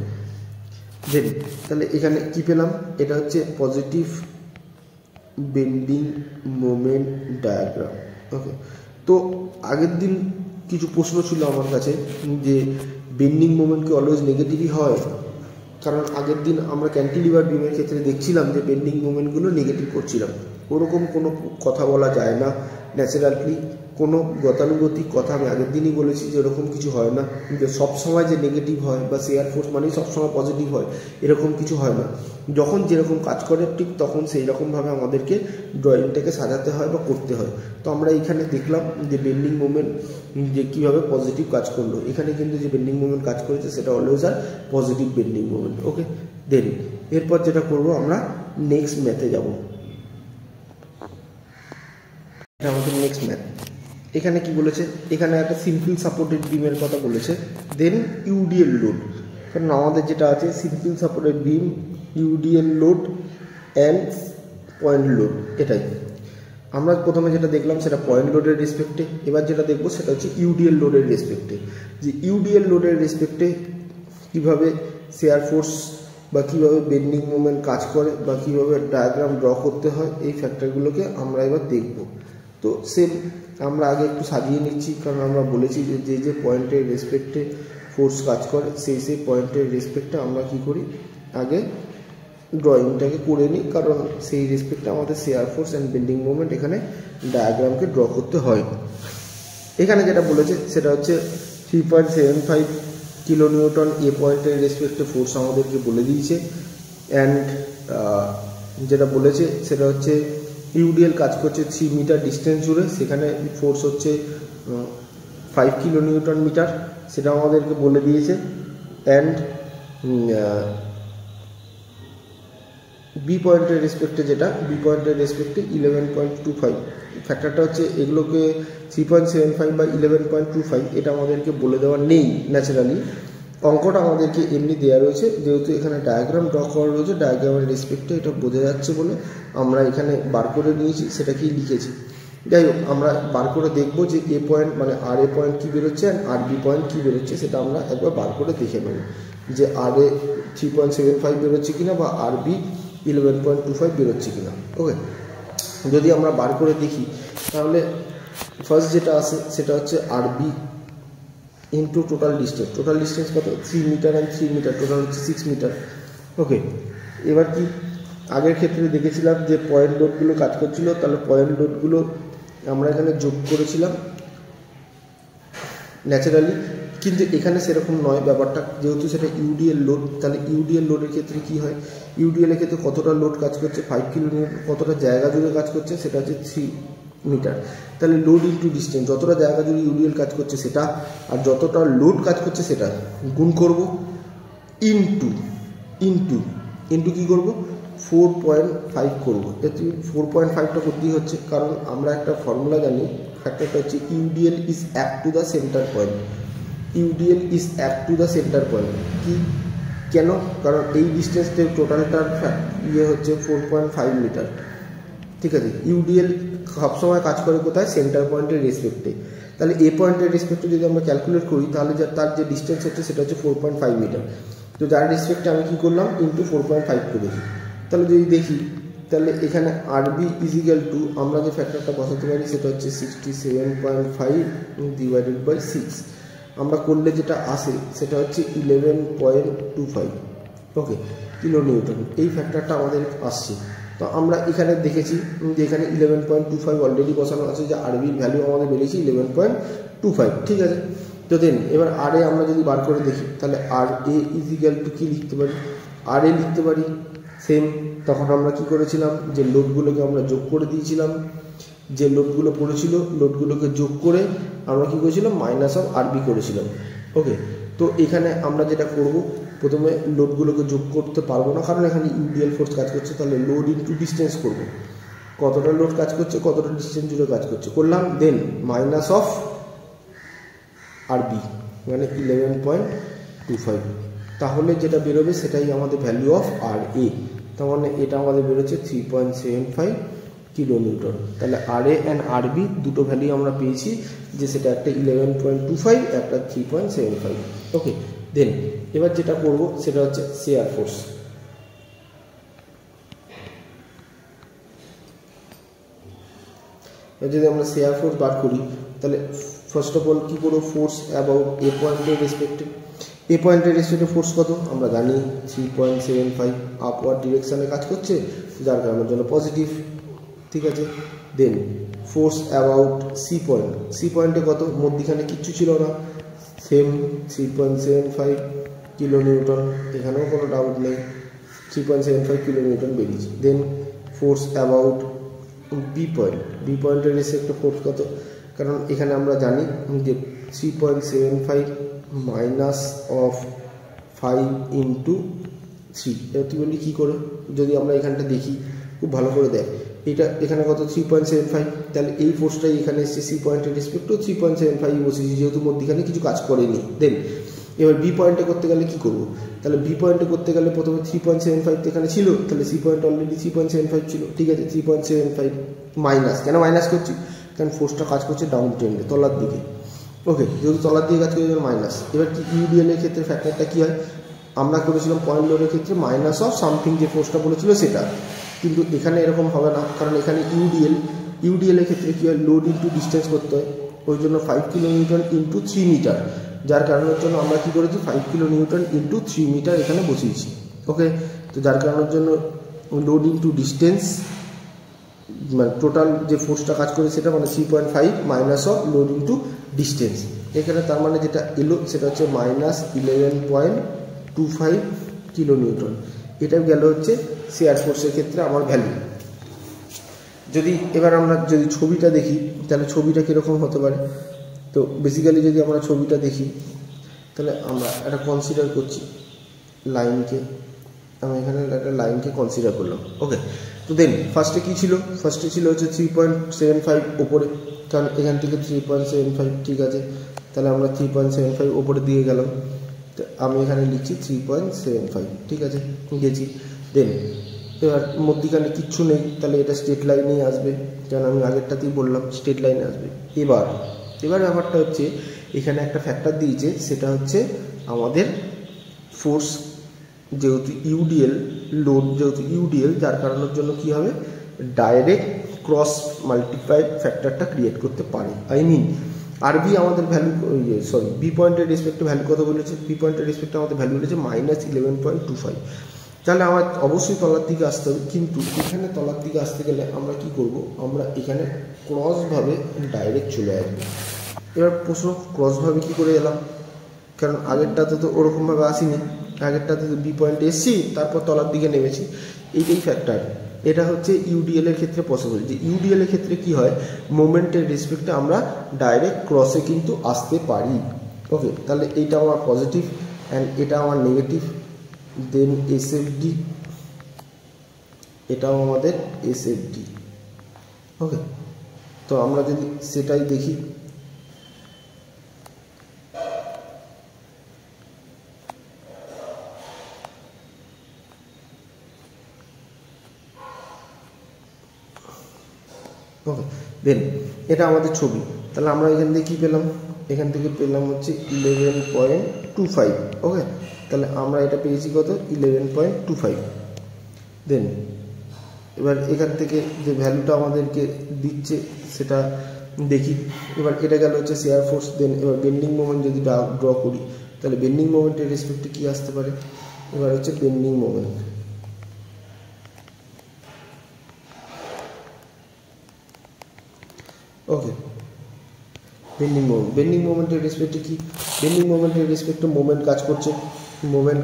[SPEAKER 1] দেন তাহলে এখানে কি পেলাম, এটা হচ্ছে পজিটিভ বেন্ডিং মোমেন্ট ডায়াগ্রাম। ওকে, তো আগের দিন কিছু প্রশ্ন ছিল আমার কাছে যে বেন্ডিং মোমেন্ট কি অলওয়েজ নেগেটিভই হয়, কারণ আগের দিন আমরা ক্যান্টিলিভার বিমের ক্ষেত্রে দেখছিলাম যে বেন্ডিং মোমেন্টগুলো নেগেটিভ করছিলাম। ওরকম কোনো কথা বলা যায় না, ন্যাচারালি কোনো গতানুগতিক কথা আমি আগের দিনই বলেছি যে এরকম কিছু হয় না, যে সবসময় যে নেগেটিভ হয় বা শেয়ার ফোর্স মানেই সবসময় পজিটিভ হয় এরকম কিছু হয় না। যখন যেরকম কাজ করে ঠিক তখন সেই রকমভাবে আমাদেরকে ড্রয়িংটাকে সাজাতে হয় বা করতে হয়। তো আমরা এখানে দেখলাম যে বেন্ডিং মোমেন্ট যে কীভাবে পজিটিভ কাজ করলো, এখানে কিন্তু যে বেন্ডিং মোমেন্ট কাজ করেছে সেটা অলওয়েজ আর পজিটিভ বেন্ডিং মোমেন্ট। ওকে, দেন এরপর যেটা করবো আমরা নেক্সট ম্যাথে যাব। এটা আমাদের নেক্সট ম্যাথ। এখানে কি বলেছে, এখানে একটা সিম্পল সাপোর্টেড বিমের কথা বলেছে, দেন ইউডিএল লোড। কারণ আমাদের যেটা আছে simple supported beam, UDL load and point load, এটাই আমরা প্রথমে যেটা দেখলাম সেটা পয়েন্ট লোডের রেসপেক্টে। এবার যেটা দেখবো সেটা হচ্ছে ইউডিএল লোডের রেসপেক্টে, যে ইউডিএল লোডের রেসপেক্টে কীভাবে শেয়ার ফোর্স বা কীভাবে বেন্ডিং মোমেন্ট কাজ করে বা কীভাবে ডায়াগ্রাম ড্র করতে হয়, এই ফ্যাক্টরগুলোকে আমরা এবার দেখব। তো সেম আমরা আগে একটু সাজিয়ে নিচ্ছি, কারণ আমরা বলেছি যে যে পয়েন্টের রেসপেক্টে ফোর্স কাজ করে সেই পয়েন্টের রেসপেক্টে আমরা কি করি, আগে ড্রয়িংটাকে করে নিই, কারণ সেই রেসপেক্টে আমাদের share force and bending moment এখানে ডায়াগ্রামকে ড্র করতে হয়। এখানে যেটা বলেছে সেটা হচ্ছে 3.75 কিলো নিউটন এ পয়েন্টের রেসপেক্টে ফোর্স আমাদেরকে বলে দিয়েছে। অ্যান্ড যেটা বলেছে সেটা হচ্ছে ইউডিএল কাজ করছে 3 মিটার ডিস্টেন্স জুড়ে, সেখানে ফোর্স হচ্ছে 5 কিলো নিউটন মিটার, সেটা আমাদেরকে বলে দিয়েছে। অ্যান্ড বি পয়েন্টের রেসপেক্টে, যেটা বি পয়েন্টের রেসপেক্টে 11.25 ফ্যাক্টরটা হচ্ছে, এগুলোকে 3.75 বা 11.25 এটা আমাদেরকে বলে দেওয়া নেই ন্যাচারালি, অঙ্কটা আমাদেরকে এমনি দেওয়া রয়েছে, যেহেতু এখানে ডায়াগ্রাম ড্র করা রয়েছে, ডায়াগ্রামের রেসপেক্টে এটা বোঝা যাচ্ছে বলে আমরা এখানে বার করে নিয়েছি, সেটাকেই লিখেছি। যাই হোক, আমরা বার করে দেখবো যে এ পয়েন্ট মানে আর এ পয়েন্ট কী বেরোচ্ছে অ্যান্ড আর বি পয়েন্ট কী বেরোচ্ছে, সেটা আমরা একবার বার করে দেখে নেব যে আর এ 3.75 বেরোচ্ছে কিনা বা আর বি 11.25 বেরোচ্ছে কিনা। ওকে, যদি আমরা বার করে দেখি তাহলে ফার্স্ট যেটা আসে সেটা হচ্ছে আর বি ইন্টু টোটাল ডিস্টেন্স কত, 3 মিটার অ্যান্ড 3 মিটার, টোটাল হচ্ছে 6 মিটার। ওকে, এবার কি আগের ক্ষেত্রে দেখেছিলাম যে পয়েন্ট লোডগুলো কাজ করছিল, তাহলে পয়েন্ট লোডগুলো আমরা এখানে যোগ করেছিলাম ন্যাচারালি, কিন্তু এখানে সেরকম নয় ব্যাপারটা, যেহেতু সেটা ইউডিএল লোড, তাহলে ইউডিএল লোডের ক্ষেত্রে কী হয়, ইউডিএলের ক্ষেত্রে কতটা লোড কাজ করছে 5 কিলো নিউটন, কতটা জায়গা জুড়ে কাজ করছে সেটা হচ্ছে 3 মিটার, তাহলে লোড ইন্টু ডিস্টেন্স, যতটা জায়গা জুড়ে ইউডিএল কাজ করছে সেটা, আর যতটা লোড কাজ করছে সেটা গুণ করব, ইন্টু ইন্টু ইন্টু কী করবো 4.5 করবো। 4.5টা করতেই হচ্ছে, কারণ আমরা একটা ফর্মুলা জানি, ফ্যাক্টরটা হচ্ছে UDL is at to the centre point, UDL is at to the centre point. কি কেন, কারণ এই ডিস্টেন্সের টোটালটার হচ্ছে 4.5 মিটার, ঠিক আছে। ইউডিএল সবসময় কাজ করে কোথায়, সেন্টার পয়েন্টের রেসপেক্টে, তাহলে এ পয়েন্টের রেসপেক্টে যদি আমরা ক্যালকুলেট করি তাহলে তার যে ডিস্টেন্স হচ্ছে সেটা হচ্ছে 4.5 মিটার, তো যার রেসপেক্টে আমি কী করলাম ইন্টু 4.5 করেছি। তাহলে যদি দেখি তাহলে এখানে আরবি ইজিক্যাল টু, আমরা যে ফ্যাক্টরটা বসাতে পারি সেটা হচ্ছে 67.5 ডিভাইডেড বাই 6, আমরা করলে যেটা আসে সেটা হচ্ছে 11.25 ওকে কিলো নিউটন, এই ফ্যাক্টরটা আমাদের আসছে। তো আমরা এখানে দেখেছি যে এখানে 11.25 অলরেডি বসানো আছে, যে আরবির ভ্যালু আমাদের বেরিয়েছে 11.25, ঠিক আছে। তো দেন এবার আর এ আমরা যদি বার করে দেখি তাহলে আর এ ইজিক্যাল টু কী লিখতে পারি, আর এ লিখতে পারি সেম, তখন আমরা কি করেছিলাম যে লোডগুলোকে আমরা যোগ করে দিয়েছিলাম, যে লোডগুলো পড়েছিল লোডগুলোকে যোগ করে আমরা কি করেছিলাম মাইনাস অফ আরবি করেছিলাম। ওকে, তো এখানে আমরা যেটা করব, প্রথমে লোডগুলোকে যোগ করতে পারবো না, কারণ এখানে ইউডিএল ফোর্স কাজ করছে, তাহলে লোড ইন্টু ডিস্টেন্স করব, কতটা লোড কাজ করছে কতটা ডিস্টেন্স জুড়ে কাজ করছে করলাম, দেন মাইনাস অফ আরবি মানে 11.25, তাহলে যেটা বেরোবে সেটাই আমাদের ভ্যালু অফ আর এ, তার মানে এটা আমাদের বেরোচ্ছে 3.75 কিলো নিউটন। তাহলে আর এ অ্যান্ড আর বি দুটো ভ্যালু আমরা পেয়েছি, যে সেটা একটা 11.25 একটা 3.75। ওকে, দেন এবার যেটা করব সেটা হচ্ছে শেয়ার ফোর্স। যদি আমরা শেয়ার ফোর্স বার করি তাহলে ফার্স্ট অফ অল কী করবো, ফোর্স অ্যাবাউট এ পয়েন্টের রেসপেক্টে, এ পয়েন্টের রেসপেক্টে ফোর্স কত আমরা জানি 3.75, আপওয়ার্ড ডিরেকশানে কাজ করছে, যার কারণের জন্য পজিটিভ, ঠিক আছে। Then force about C point, C পয়েন্টে কত, মধ্যিখানে কিচ্ছু ছিল না, সেম 3.75 কিলো নিউটন, এখানেও কোনো ডাউট নেই, 3.75 কিলো নিউটন বেরিয়েছে। Then force about B point, B পয়েন্টের রেসপেক্টে ফোর্স কত, কারণ এখানে আমরা জানি যে 3.75 মাইনাস অফ 5 ইন্টু 3, এবার তুই বললি কী করে, যদি আমরা এখানটা দেখি খুব ভালো করে দেখ, এটা এখানে কত 3.75, তাহলে এই ফোর্সটাই এখানে এসছে সি পয়েন্টের রেসপেক্টও 3.75 বসেছি, যেহেতু মধ্যখানে কিছু কাজ করেনি। দেন এবার বি পয়েন্টে করতে গেলে কি করব, তাহলে বি পয়েন্টে করতে গেলে প্রথমে 3.75 এখানে ছিল, তাহলে সি পয়েন্ট অলরেডি 3.75 ছিল, ঠিক আছে। 3.75 মাইনাস, কেন মাইনাস করছি, কারণ ফোর্সটা কাজ করছে ডাউন ট্রেন্ডে, তলার দিকে। ওকে, যেহেতু তলার দিকে কাজ করছে মাইনাস। এবার কি ইউডিএল এর ক্ষেত্রে ফ্যাক্টরটা কী হয়, আমরা করেছিলাম পয়েন্ট লোডের ক্ষেত্রে মাইনাস অফ সামথিং, যে ফোর্সটা বলেছিল সেটা, কিন্তু এখানে এরকম হবে না, কারণ এখানে ইউডিএল এর ক্ষেত্রে কী হয়, লোড ইন্টু ডিস্টেন্স করতে হয়, ওই জন্য 5 কিলোনিউটন ইন্টু 3 মিটার, যার কারণের জন্য আমরা কী করেছি 5 কিলোনিউটন ইন্টু 3 মিটার এখানে বসিয়েছি। ওকে, তো যার কারণের জন্য লোড ইন্টু ডিস্টেন্স মানে টোটাল যে ফোর্সটা কাজ করে সেটা মানে 3.5 minus of load into distance, এখানে তার মানে যেটা এলো সেটা হচ্ছে মাইনাস 11.25 কিলোনিউটন। এটা গেল হচ্ছে শেয়ার ফোর্সের ক্ষেত্রে আমার ভ্যালু। যদি এবার আমরা যদি ছবিটা দেখি তাহলে ছবিটা কীরকম হতে পারে, তো বেসিক্যালি যদি আমরা ছবিটা দেখি তাহলে আমরা একটা কনসিডার করছি লাইনকে, আমি এখানে একটা লাইনকে কনসিডার করলাম। ওকে, তো দেন ফার্স্টে কী ছিল, ফার্স্টে ছিল হচ্ছে 3.75 ওপরে, কারণ এখান থেকে 3.75, ঠিক আছে। তাহলে আমরা 3.75 ওপরে দিয়ে গেলাম, তো আমি এখানে লিখছি 3.75, ঠিক আছে, গেছি। দেন এবার মধ্যিখানে কিচ্ছু নেই, তাহলে এটা স্ট্রেট লাইনেই আসবে, কারণ আমি আগেরটাতেই বললাম স্ট্রেট লাইনে আসবে। এবার ব্যাপারটা হচ্ছে এখানে একটা ফ্যাক্টর দিয়েছে, সেটা হচ্ছে আমাদের ফোর্স, যেহেতু ইউডিএল লোড, যেহেতু ইউডিএল, যার কারণের জন্য কি হবে, ডাইরেক্ট ক্রস মাল্টিপ্লাইড ফ্যাক্টরটা ক্রিয়েট করতে পারে। আই মিন আরবি আমাদের ভ্যালু, বি পয়েন্টের রেসপেক্টে ভ্যালু কত বলেছে, বি পয়েন্টের রেসপেক্টে আমাদের ভ্যালু বলেছে -11.25। তাহলে আমার অবশ্যই তলার দিকে আসতে হবে, কিন্তু এখানে তলার দিকে আসতে গেলে আমরা কি করব, আমরা এখানে ক্রসভাবে ডাইরেক্ট চলে আসবো। এবার প্রশ্ন, ক্রসভাবে কি করে এলাম, কারণ আগেরটাতে তো ওরকমভাবে আসিনি, আগেরটাতে তো বি পয়েন্টে এসছি তারপর তলার দিকে নেমেছি, এইটাই ফ্যাক্টর। এটা হচ্ছে ইউডিএল এর ক্ষেত্রে পসিবল, যে ইউডিএল এর ক্ষেত্রে কি হয়, মোমেন্টের রেসপেক্টে আমরা ডাইরেক্ট ক্রসে কিন্তু আসতে পারি। ওকে, তাহলে এইটা আমার পজিটিভ অ্যান্ড এটা আমার নেগেটিভ। দেন এসএফডি, এটাও আমাদের এসএফডি। ওকে, তো আমরা যদি সেটাই দেখি, ওকে, দেন এটা আমাদের ছবি। তাহলে আমরা এখান থেকে কী পেলাম, এখান থেকে পেলাম হচ্ছে 11.25। ওকে, তাহলে আমরা এটা পেয়েছি কত, 11.25। দেন এবার এখান থেকে যে ভ্যালুটা আমাদেরকে দিচ্ছে সেটা দেখি। এবার এটা গেল হচ্ছে শেয়ার ফোর্স। দেন এবার বেন্ডিং মোমেন্ট যদি ড্র করি, তাহলে বেন্ডিং মোমেন্টের রেসপেক্টে কী আসতে পারে, এবার হচ্ছে বেন্ডিং মোমেন্ট। ওকে, বেন্ডিং মোমেন্টের রেসপেক্টে কি, বেন্ডিং মোমেন্টের রেসপেক্টে মোমেন্ট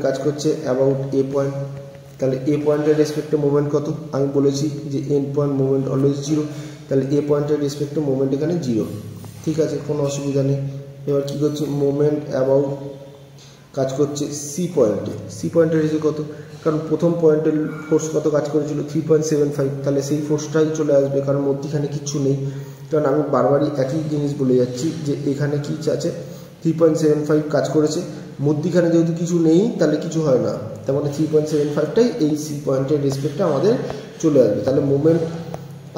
[SPEAKER 1] কাজ করছে অ্যাবাউট এ পয়েন্ট। তাহলে এ পয়েন্টের রেসপেক্টে মোমেন্ট কত, আমি বলেছি যে এন্ড পয়েন্ট মোমেন্ট অলওয়েজ 0, তাহলে এ পয়েন্টের রেসপেক্টে মোমেন্ট এখানে 0, ঠিক আছে, কোনো অসুবিধা নেই। এবার কী করছে, মোমেন্ট অ্যাবাউট কাজ করছে সি পয়েন্টের রেসে কত, কারণ প্রথম পয়েন্টের ফোর্স কত কাজ করেছিল 3.75, তাহলে সেই ফোর্সটাই চলে আসবে, কারণ মধ্যখানে কিচ্ছু নেই। কারণ আমি বারবারই একই জিনিস বলে যাচ্ছি যে এখানে কি আছে, 3.75 কাজ করেছে, মধ্যখানে যেহেতু কিছু নেই তাহলে কিছু হয় না, তার মানে 3.75টাই এই সি পয়েন্টের রেসপেক্টে আমাদের চলে আসবে। তাহলে মোমেন্ট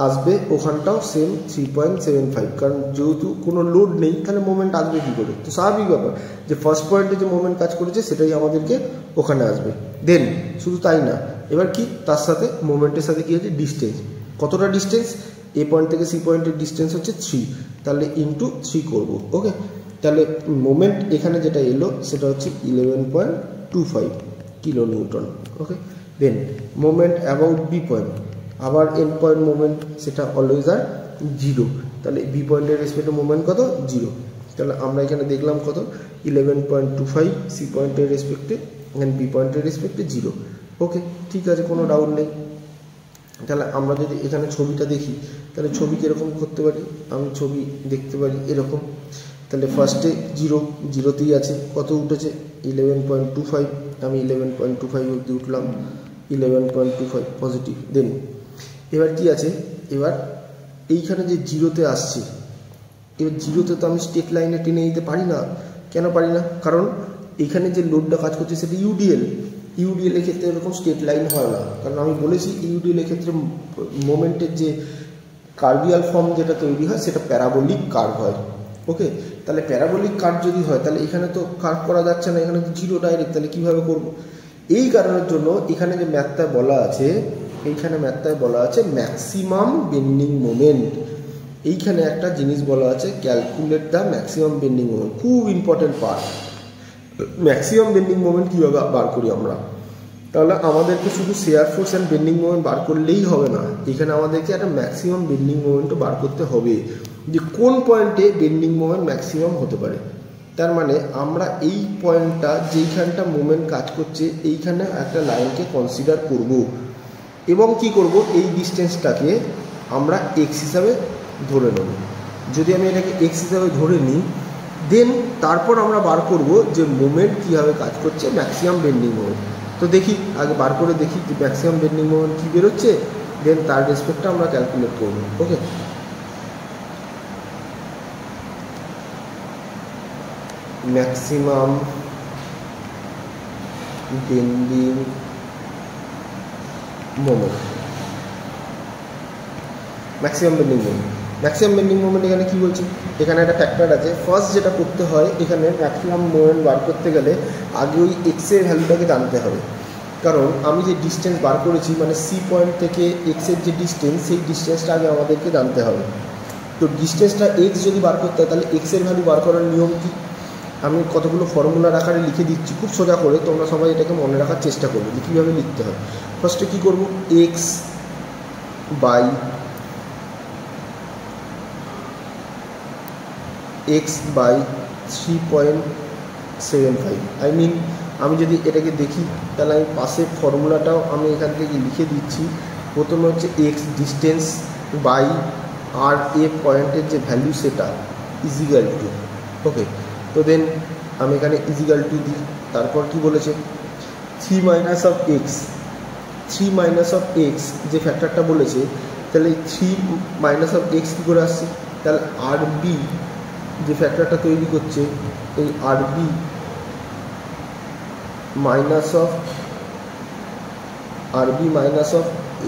[SPEAKER 1] আসবে ওখানটাও সেম 3.75, কারণ যেহেতু কোনো লোড নেই তাহলে মোমেন্ট আসবে কী করে, তো স্বাভাবিক ব্যাপার যে ফার্স্ট পয়েন্টে যে মোমেন্ট কাজ করেছে সেটাই আমাদেরকে ওখানে আসবে। দেন শুধু তাই না, এবার কি তার সাথে মোমেন্টের সাথে কী হচ্ছে, ডিস্টেন্স, কতটা ডিস্টেন্স, এ পয়েন্ট থেকে সি পয়েন্টের ডিস্টেন্স হচ্ছে 3, তাহলে ইন্টু 3 করবো। ওকে, তাহলে মোমেন্ট এখানে যেটা এলো সেটা হচ্ছে 11.25 kilonewton. Okay, then moment about B point, আবার এন্ড পয়েন্ট মোমেন্ট সেটা অলওয়েজ আর 0, তাহলে বি পয়েন্টের রেসপেক্টে মোমেন্ট কত, 0। তাহলে আমরা এখানে দেখলাম কত, 11.25 সি পয়েন্টের রেসপেক্টে অ্যান্ড বি পয়েন্টের রেসপেক্টে 0। ওকে, ঠিক আছে, কোনো ডাউট নেই। তাহলে আমরা যদি এখানে ছবিটা দেখি তাহলে ছবি কীরকম করতে পারি, আমি ছবি দেখতে পারি এরকম। তাহলে ফার্স্টে 0তেই আছে, কত উঠেছে 11.25, আমি 11.25 অবধি উঠলাম, 11.25 পজিটিভ। দেন এবার কি আছে, এবার এইখানে যে জিরোতে আসছে, এবার জিরোতে তো আমি স্ট্রেট লাইনে টেনে নিতে পারি না। কেন পারি না? কারণ এখানে যে লোডটা কাজ করছে সেটা ইউডিএল এর ক্ষেত্রে এরকম স্ট্রেট লাইন হয় না, কারণ আমি বলেছি ইউডিএল এর ক্ষেত্রে মোমেন্টের যে কার্ভিয়াল ফর্ম যেটা তৈরি হয় সেটা প্যারাবোলিক কার্ভ হয়। ওকে, তাহলে প্যারাবোলিক কার্ভ যদি হয় তাহলে এখানে তো কার্ভ করা যাচ্ছে না, এখানে তো জিরো ডাইরেক্ট, তাহলে কীভাবে করব? এই কারণের জন্য এখানে যে ম্যাথটায় বলা আছে, এইখানে ম্যাথটায় বলা আছে ম্যাক্সিমাম বেন্ডিং মোমেন্ট। এইখানে একটা জিনিস বলা আছে calculate the maximum bending moment, খুব important part. Maximum bending moment কীভাবে বার করি আমরা? তাহলে আমাদেরকে শুধু shear force and bending moment বার করলেই হবে না, এখানে আমাদেরকে একটা ম্যাক্সিমাম বেন্ডিং মোমেন্টও বার করতে হবে, যে কোন পয়েন্টে বেন্ডিং মোমেন্ট ম্যাক্সিমাম হতে পারে। তার মানে আমরা এই পয়েন্টটা যেইখানটা মোমেন্ট কাজ করছে এইখানে একটা লাইনকে কনসিডার করব এবং কি করব, এই ডিস্টেন্সটাকে আমরা এক্স হিসাবে ধরে নেব। যদি আমি এটাকে এক্স হিসাবে ধরে নিই, দেন তারপর আমরা বার করব যে মোমেন্ট কীভাবে কাজ করছে, ম্যাক্সিমাম বেন্ডিং মোমেন্ট। তো দেখি, আগে বার করে দেখি যে ম্যাক্সিমাম বেন্ডিং মোমেন্ট কী বেরোচ্ছে, দেন তার রেসপেক্টটা আমরা ক্যালকুলেট করব। Okay, maximum bending moment, maximum bending moment. Maximum bending moment এখানে কী বলছি, এখানে একটা ফ্যাক্টর আছে। ফার্স্ট যেটা করতে হয়, এখানে ম্যাক্সিমাম মোমেন্ট বার করতে গেলে আগে ওই এক্সের ভ্যালুটাকে জানতে হবে, কারণ আমি যে ডিস্টেন্স বার করেছি মানে সি পয়েন্ট থেকে এক্সের যে ডিস্টেন্স, সেই ডিস্টেন্সটা আগে আমাদেরকে জানতে হবে। তো ডিস্টেন্সটা এক্স যদি বার করতে হয় তাহলে এক্সের ভ্যালু বার করার নিয়ম কী, আমি কতগুলো ফর্মুলার আকারে লিখে দিচ্ছি খুব সোজা করে, তোমরা সবাই এটাকে মনে রাখার চেষ্টা করবে যে কীভাবে লিখতে হয়। ফার্স্টে কী করব, x by x by 3.75, I mean আমি যদি এটাকে দেখি তাহলে আমি পাশের ফর্মুলাটাও আমি এখান থেকে লিখে দিচ্ছি। প্রথমে হচ্ছে এক্স ডিস্টেন্স বাই আর এ পয়েন্টের যে ভ্যালু সেটা ইজিক্যাল টু, ওকে, তো দেন আমি এখানে ইজিক্যাল টু দিই। তারপর কি বলেছে, 3 minus of x, 3 minus of x যে ফ্যাক্টরটা বলেছে, তাহলে 3 মাইনাস অফ এক্স কী করে আসছে, তাহলে আর বি যে ফ্যাক্টরটা তৈরি করছে, এই R B minus of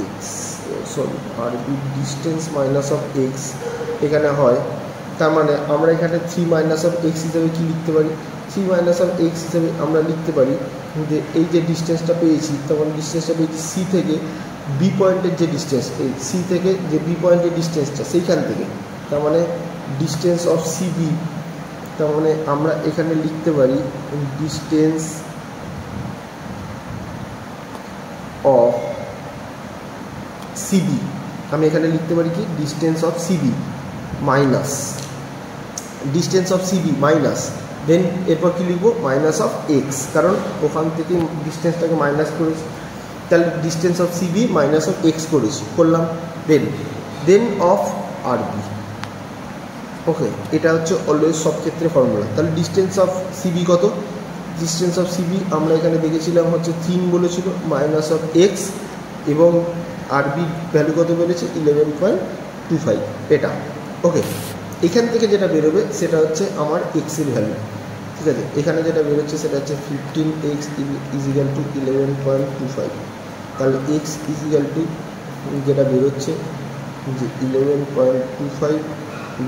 [SPEAKER 1] X, sorry R B distance minus of X এখানে হয়। তার মানে আমরা এখানে 3 মাইনাস অফ এক্স হিসাবে কী লিখতে পারি, 3 মাইনাস অফ এক্স হিসাবে আমরা লিখতে পারি যে এই যে ডিস্টেন্সটা পেয়েছি, তখন ডিস্টেন্সটা পেয়েছি সি থেকে বি পয়েন্টের যে ডিস্টেন্স, এই সি থেকে যে বি পয়েন্টের ডিস্টেন্সটা সেইখান থেকে, তার মানে ডিস্টেন্স অফ সিবি। তার মানে আমরা এখানে লিখতে পারি ডিস্টেন্স অফ সিবি, আমি এখানে লিখতে পারি কি distance of CB minus distance of CB minus, then এরপর কী লিখবো, মাইনাস অফ এক্স, কারণ ওখান থেকে ডিস্টেন্সটাকে মাইনাস করেছি, তাহলে distance of CB minus of x করলাম, দেন অফ আরবি। ওকে, এটা হচ্ছে অলওয়েজ সব ক্ষেত্রে ফর্মুলা। তাহলে ডিস্টেন্স অফ সিবি কত, ডিস্টেন্স অফ সিবি আমরা এখানে দেখেছিলাম হচ্ছে 3 বলেছিল, মাইনাস অফ এক্স, এবং আরবি ভ্যালু কত বেড়েছে 11.25 এটা। ওকে, এখান থেকে যেটা বেরোবে সেটা হচ্ছে আমার এক্সের ভ্যালু, ঠিক আছে। এখানে যেটা বেরোচ্ছে সেটা হচ্ছে 15x ইজিক্যাল টু 11.25, তাহলে এক্স ইজিক্যাল টু যেটা বেরোচ্ছে যে 11.25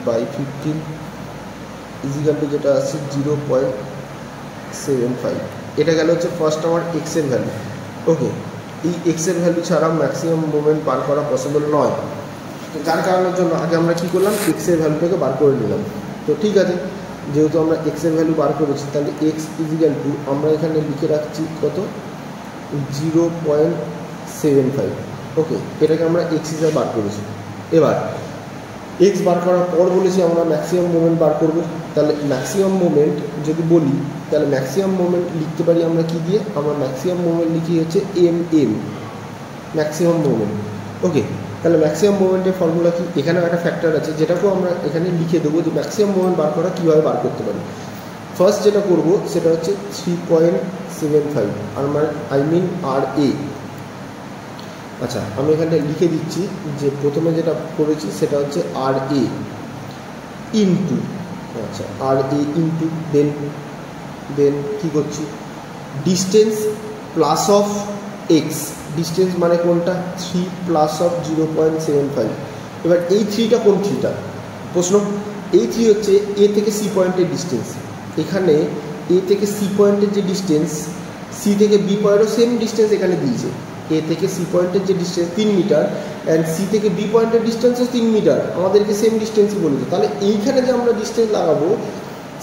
[SPEAKER 1] বাই 15 ইজিক্যাল টু যেটা আছে 0.75, এটা গেল হচ্ছে ফার্স্ট আমার এক্সের ভ্যালু। ওকে, এই এক্সের ভ্যালু ছাড়া ম্যাক্সিমাম মুভমেন্ট বার করা পসিবল নয়, যার কারণের জন্য আগে আমরা কী করলাম, এক্সের ভ্যালুটাকে বার করে নিলাম। তো ঠিক আছে, যেহেতু আমরা এক্সের ভ্যালু বার করেছি তাহলে এক্স ইজিক্যাল টু আমরা এখানে লিখে রাখছি কত 0.75। ওকে, এটাকে আমরা এক্স হিসাবে বার করেছি। এবার এক্স বার করার পর বলেছি আমরা ম্যাক্সিমাম মোমেন্ট বার করব, তাহলে ম্যাক্সিমাম মোমেন্ট যদি বলি তাহলে ম্যাক্সিমাম মোমেন্ট লিখতে পারি আমরা কী দিয়ে, আমরা ম্যাক্সিমাম মোমেন্ট লিখি হচ্ছে এম ম্যাক্সিমাম মোমেন্ট। ওকে, তাহলে ম্যাক্সিমাম মোমেন্টের ফর্মুলা কি, এখানেও একটা ফ্যাক্টর আছে যেটাকেও আমরা এখানে লিখে দেবো যে ম্যাক্সিমাম মোমেন্ট বার করা কীভাবে বার করতে পারি। ফার্স্ট যেটা করব সেটা হচ্ছে 3.75, আর আই মিন আর এ
[SPEAKER 2] আচ্ছা, আমি এখানটা লিখে দিচ্ছি যে প্রথমে যেটা করেছি সেটা হচ্ছে আর এ ইনটু, আচ্ছা আর এ ইনটু দেন কী করছি, distance plus of x, distance মানে কোনটা, 3 প্লাস অফ 0.75। এবার এই 3টা কোন 3টা প্রশ্ন, এই 3 হচ্ছে এ থেকে সি পয়েন্টের ডিস্টেন্স। এখানে এ থেকে সি পয়েন্টের যে ডিস্টেন্স, সি থেকে বি পয়েন্টও সেম ডিস্টেন্স এখানে দিয়েছে। এ থেকে সি পয়েন্টের যে ডিস্টেন্স 3 মিটার অ্যান্ড সি থেকে বি পয়েন্টের ডিস্টেন্সও 3 মিটার, আমাদেরকে সেম ডিস্টেন্সই বলেছে। তাহলে এইখানে যে আমরা ডিস্টেন্স লাগাবো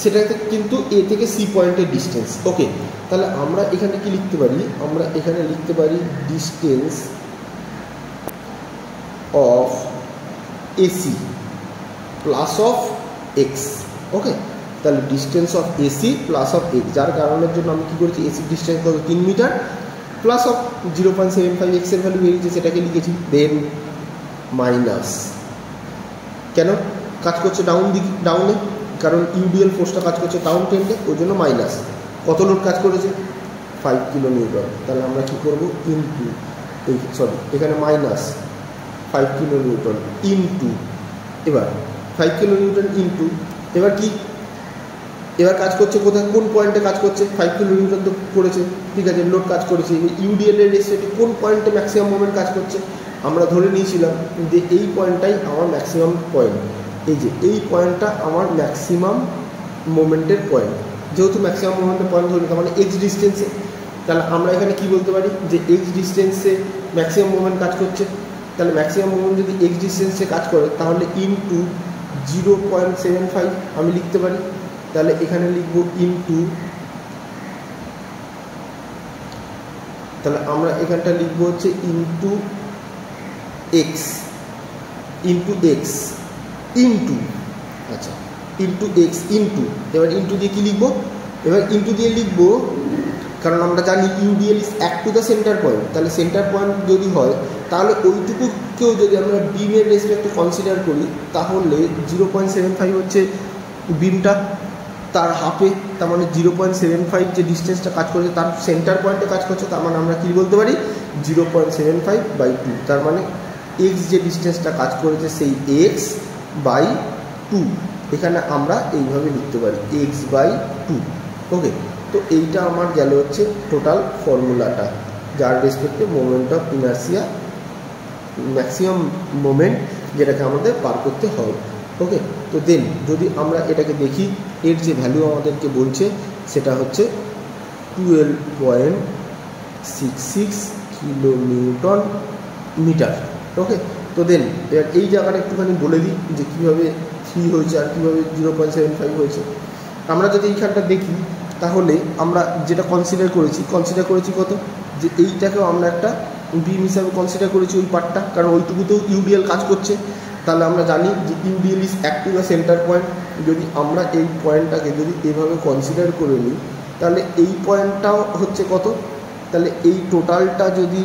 [SPEAKER 2] সেটাতে কিন্তু এ থেকে সি পয়েন্টের ডিস্টেন্স। ওকে, তাহলে আমরা এখানে কি লিখতে পারি, আমরা এখানে লিখতে পারি distance of AC plus of X. Okay, তাহলে distance of AC plus of X, যার কারণের জন্য আমি কী করেছি, এসির ডিস্টেন্স কত 3 মিটার প্লাস অফ 0.75 এক্সের ভ্যালু বেরিয়েছে সেটাকে লিখেছি, দেন মাইনাস, কেন কাজ করছে ডাউনে, কারণ ইউডিএল ফোর্সটা কাজ করছে ডাউন টেন্ডে, ওই জন্য মাইনাস। কত লোড কাজ করেছে, 5 কিলো নিউটন। তাহলে আমরা কী করবো, ইনটু, এখানে মাইনাস 5 কিলো নিউটন ইনটু, এবার 5 কিলো নিউটন ইনটু, এবার কি, এবার কাজ করছে কোথায়, কোন পয়েন্টে কাজ করছে, 5 কিলো নিউটন তো করেছে, ঠিক আছে, লোড কাজ করেছে। ইউডিএল এর রেসপেক্টে কোন পয়েন্টে ম্যাক্সিমাম মোমেন্ট কাজ করছে, আমরা ধরে নিয়েছিলাম যে এই পয়েন্টটাই আমার ম্যাক্সিমাম পয়েন্ট, এই যে এই পয়েন্টটা আমার ম্যাক্সিমাম মোমেন্টের পয়েন্ট। যেহেতু ম্যাক্সিমাম মোমেন্টের পয়েন্ট ধরি, তার মানে এক্স ডিস্টেন্সে, তাহলে আমরা এখানে কি বলতে পারি যে এক্স ডিস্টেন্সে ম্যাক্সিমাম মোমেন্ট কাজ করছে। তাহলে ম্যাক্সিমাম মোমেন্ট যদি এক্স ডিস্টেন্সে কাজ করে তাহলে ইনটু 0.75 আমি লিখতে পারি। তাহলে এখানে লিখব ইনটু, তাহলে আমরা এখানটা লিখব হচ্ছে ইনটু এক্স, আচ্ছা ইনটু এক্স ইনটু, এবার ইনটু দিয়ে কী লিখবো, এবার ইনটু দিয়ে লিখবো, কারণ আমরা জানি UDL is at to the centre point. তাহলে সেন্টার পয়েন্ট যদি হয় তাহলে ওইটুকুকেও যদি আমরা বিমের রেসপেক্টে কনসিডার করি তাহলে 0.75 হচ্ছে বিমটা, তার হাফে, তার মানে 0.75 যে ডিস্টেন্সটা কাজ করেছে তার সেন্টার পয়েন্টে কাজ করছে, তার মানে আমরা কী বলতে পারি 0.75/2, তার মানে এক্স যে ডিস্টেন্সটা কাজ করেছে সেই x/2, এখানে আমরা এইভাবে লিখতে পারি x/2। ওকে, তো এইটা আমার গেল হচ্ছে টোটাল ফর্মুলাটা, যার রেসপেক্টে moment of inertia maximum moment যেটাকে আমাদের পার করতে হবে। ওকে, তো দেন যদি আমরা এটাকে দেখি, এর যে ভ্যালু আমাদেরকে বলছে সেটা হচ্ছে 12.66 কিলো নিউটন মিটার। ওকে, তো দেন এবার এই জায়গাটা একটুখানি বলে দিই যে কীভাবে 3 হয়েছে আর কীভাবে 0.75 হয়েছে। আমরা যদি এইখানটা দেখি তাহলে আমরা যেটা কনসিডার করেছি কত, যে এইটাকেও আমরা একটা বিম হিসাবে কনসিডার করেছি ওই পার্টটা, কারণ ওইটুকুতেও ইউডিএল কাজ করছে। তাহলে আমরা জানি যে UDL is at to the centre point. যদি আমরা এই পয়েন্টটাকে যদি এভাবে কনসিডার করে নিই তাহলে এই পয়েন্টটাও হচ্ছে কত, তাহলে এই টোটালটা যদি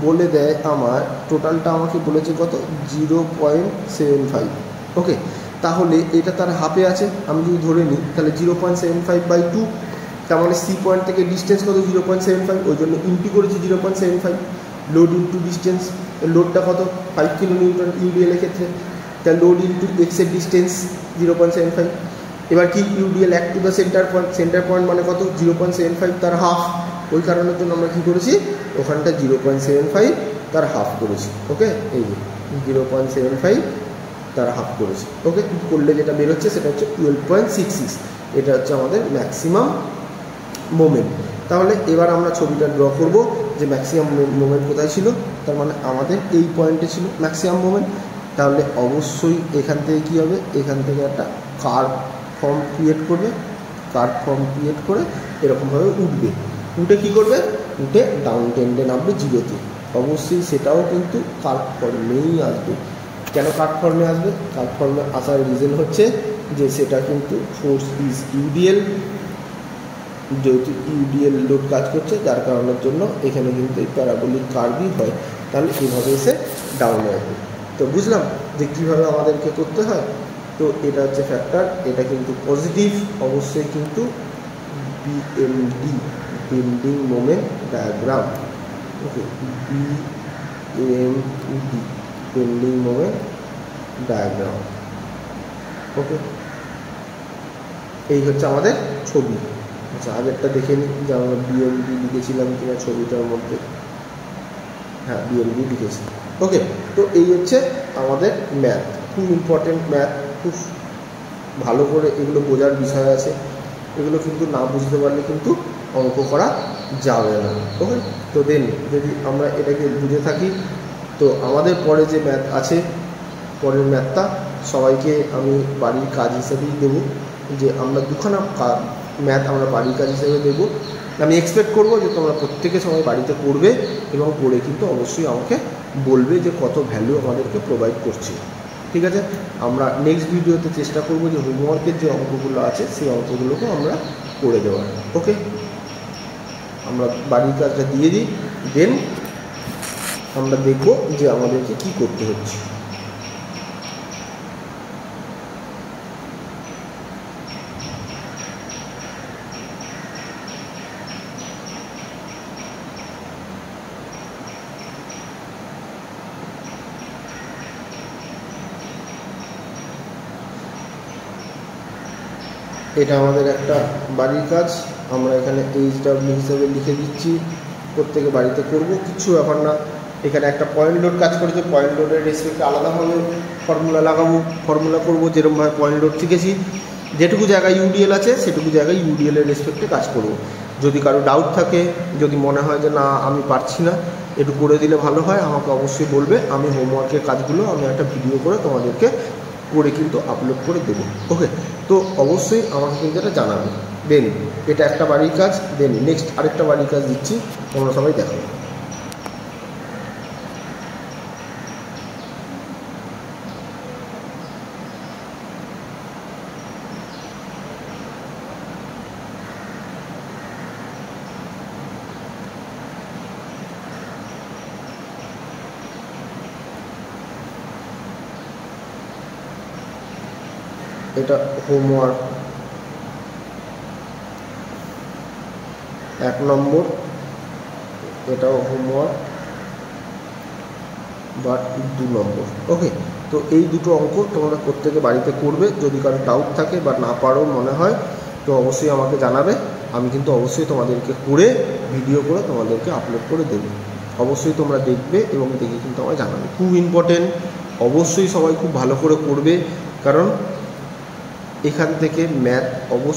[SPEAKER 2] বলে দেয়, আমার টোটালটা আমাকে বলেছে কত 0.75। ওকে, তাহলে এটা তার হাফে আছে, আমি যদি ধরে নিই তাহলে 0.75/2, তার মানে সি পয়েন্ট থেকে ডিস্টেন্স কত 0.75, ওই জন্য ইনটু করেছি 0.75, লোড ইনটু ডিস্টেন্স, লোডটা কত 5 কিলো নিউটন ইউডিএলের ক্ষেত্রে, তাহলে লোড ইনটু এক্সের ডিস্টেন্স 0.75। এবার কি UDL at to the centre point মানে কত 0.75 তার হাফ, ওই কারণের জন্য আমরা কী করেছি ওখানটা 0.75 তার হাফ করেছি। ওকে, এই যে 0.75 তার হাফ করেছি। ওকে, করলে যেটা বেরোচ্ছে সেটা হচ্ছে 12.66, এটা হচ্ছে আমাদের ম্যাক্সিমাম মোমেন্ট। তাহলে এবার আমরা ছবিটা ড্র করব যে ম্যাক্সিমাম মোমেন্ট কোথায় ছিল, তার মানে আমাদের এই পয়েন্টে ছিল ম্যাক্সিমাম মোমেন্ট। তাহলে অবশ্যই এখান থেকে কী হবে, এখান থেকে একটা কার্ভ ফর্ম ক্রিয়েট করে এরকমভাবে উঠে কী করবে, উঠে ডাউন টেন্ডে নামবে 0-তে। অবশ্যই সেটাও কিন্তু কার্ভ ফর্মেই আসবে। কেন কার্ভ ফর্মে আসবে, কার্ভ ফর্মে আসার রিজন হচ্ছে যে সেটা কিন্তু ফোর্স ইজ ইউডিএল, যেহেতু ইউডিএল লোড কাজ করছে যার কারণের জন্য এখানে কিন্তু এই প্যারাবোলিক কার্ভই হয়। তাহলে এইভাবে এসে ডাউনে আসবে। তো বুঝলাম যে কীভাবে আমাদেরকে করতে হয়। তো এটা হচ্ছে ফ্যাক্টর, এটা কিন্তু পজিটিভ, অবশ্যই কিন্তু বিএমডি বেন্ডিং মোমেন্ট ডায়াগ্রাম। ওকে, এমইডি, পেন্ডিং মোমেন্ট ডায়াগ্রাম। ওকে, এই হচ্ছে আমাদের ছবি। আচ্ছা, আগেরটা দেখে নিই যে আমরা বিএমডি লিখেছিলাম কিনা ছবিটার মধ্যে। হ্যাঁ, বিএমডি লিখেছি। ওকে, তো এই হচ্ছে আমাদের ম্যাথ, খুব ইম্পর্টেন্ট ম্যাথ, খুব ভালো করে এগুলো বোঝার বিষয় আছে। এগুলো কিন্তু না বুঝতে পারলে কিন্তু অঙ্ক করা যাবে না। ওকে, তো দেন যদি আমরা এটাকে বুঝে থাকি, তো আমাদের পরে যে ম্যাথ আছে, পরের ম্যাথটা সবাইকে আমি বাড়ির কাজ হিসেবেই দেবো, যে আমরা দুখানা ম্যাথ আমরা বাড়ির কাজ হিসেবে দেবো। আমি এক্সপেক্ট করবো যে তোমরা প্রত্যেকে সবাই বাড়িতে করবে এবং করে কিন্তু অবশ্যই আমাকে বলবে যে কত ভ্যালু আমাদেরকে প্রোভাইড করছে। ঠিক আছে, আমরা নেক্সট ভিডিওতে চেষ্টা করব যে হোমওয়ার্কের যে অঙ্কগুলো আছে সেই অঙ্কগুলোকে আমরা করে দেওয়ার। ওকে, আমরা বাড়ির কাজটা দিয়ে দিই, দেন আমরা দেখব যে আমাদেরকে কি করতে হচ্ছে। এটা আমাদের একটা বাড়ির কাজ, আমরা এখানে এইচডব্লিউ হিসেবে লিখে দিচ্ছি, প্রত্যেকে বাড়িতে করব, কিছু ব্যাপার না। এখানে একটা পয়েন্ট লোড কাজ করেছে, পয়েন্ট লোডের রেসপেক্টে আলাদাভাবে ফর্মুলা লাগাবো, ফর্মুলা করবো যেরকমভাবে পয়েন্ট লোড শিখেছি। যেটুকু জায়গায় ইউডিএল আছে সেটুকু জায়গায় ইউডিএলের রেসপেক্টে কাজ করব। যদি কারো ডাউট থাকে, যদি মনে হয় যে না আমি পারছি না, একটু করে দিলে ভালো হয়, আমাকে অবশ্যই বলবে। আমি হোমওয়ার্কের কাজগুলো আমি একটা ভিডিও করে তোমাদেরকে করে কিন্তু আপলোড করে দেবো। ওকে, তো অবশ্যই আমাকে কিন্তু এটা জানাবে। দেন এটা একটা বাড়ির কাজ, দেন নেক্সট আরেকটা বাড়ির কাজ দিচ্ছি, তোমরা সবাই দেখো। এটা হোমওয়ার্ক 1 নম্বর, এটাও হোমওয়ার্ক বাট 2 নম্বর। ওকে, তো এই দুটো অঙ্ক তোমরা প্রত্যেকে বাড়িতে করবে। যদি কারো ডাউট থাকে বা না পারো মনে হয় তো অবশ্যই আমাকে জানাবে, আমি কিন্তু অবশ্যই তোমাদেরকে করে ভিডিও করে তোমাদেরকে আপলোড করে দেবো। অবশ্যই তোমরা দেখবে এবং দেখে কিন্তু আমায় জানাবে, খুব ইম্পর্টেন্ট। অবশ্যই সবাই খুব ভালো করে করবে, কারণ এখান থেকে ম্যাথ অবশ্যই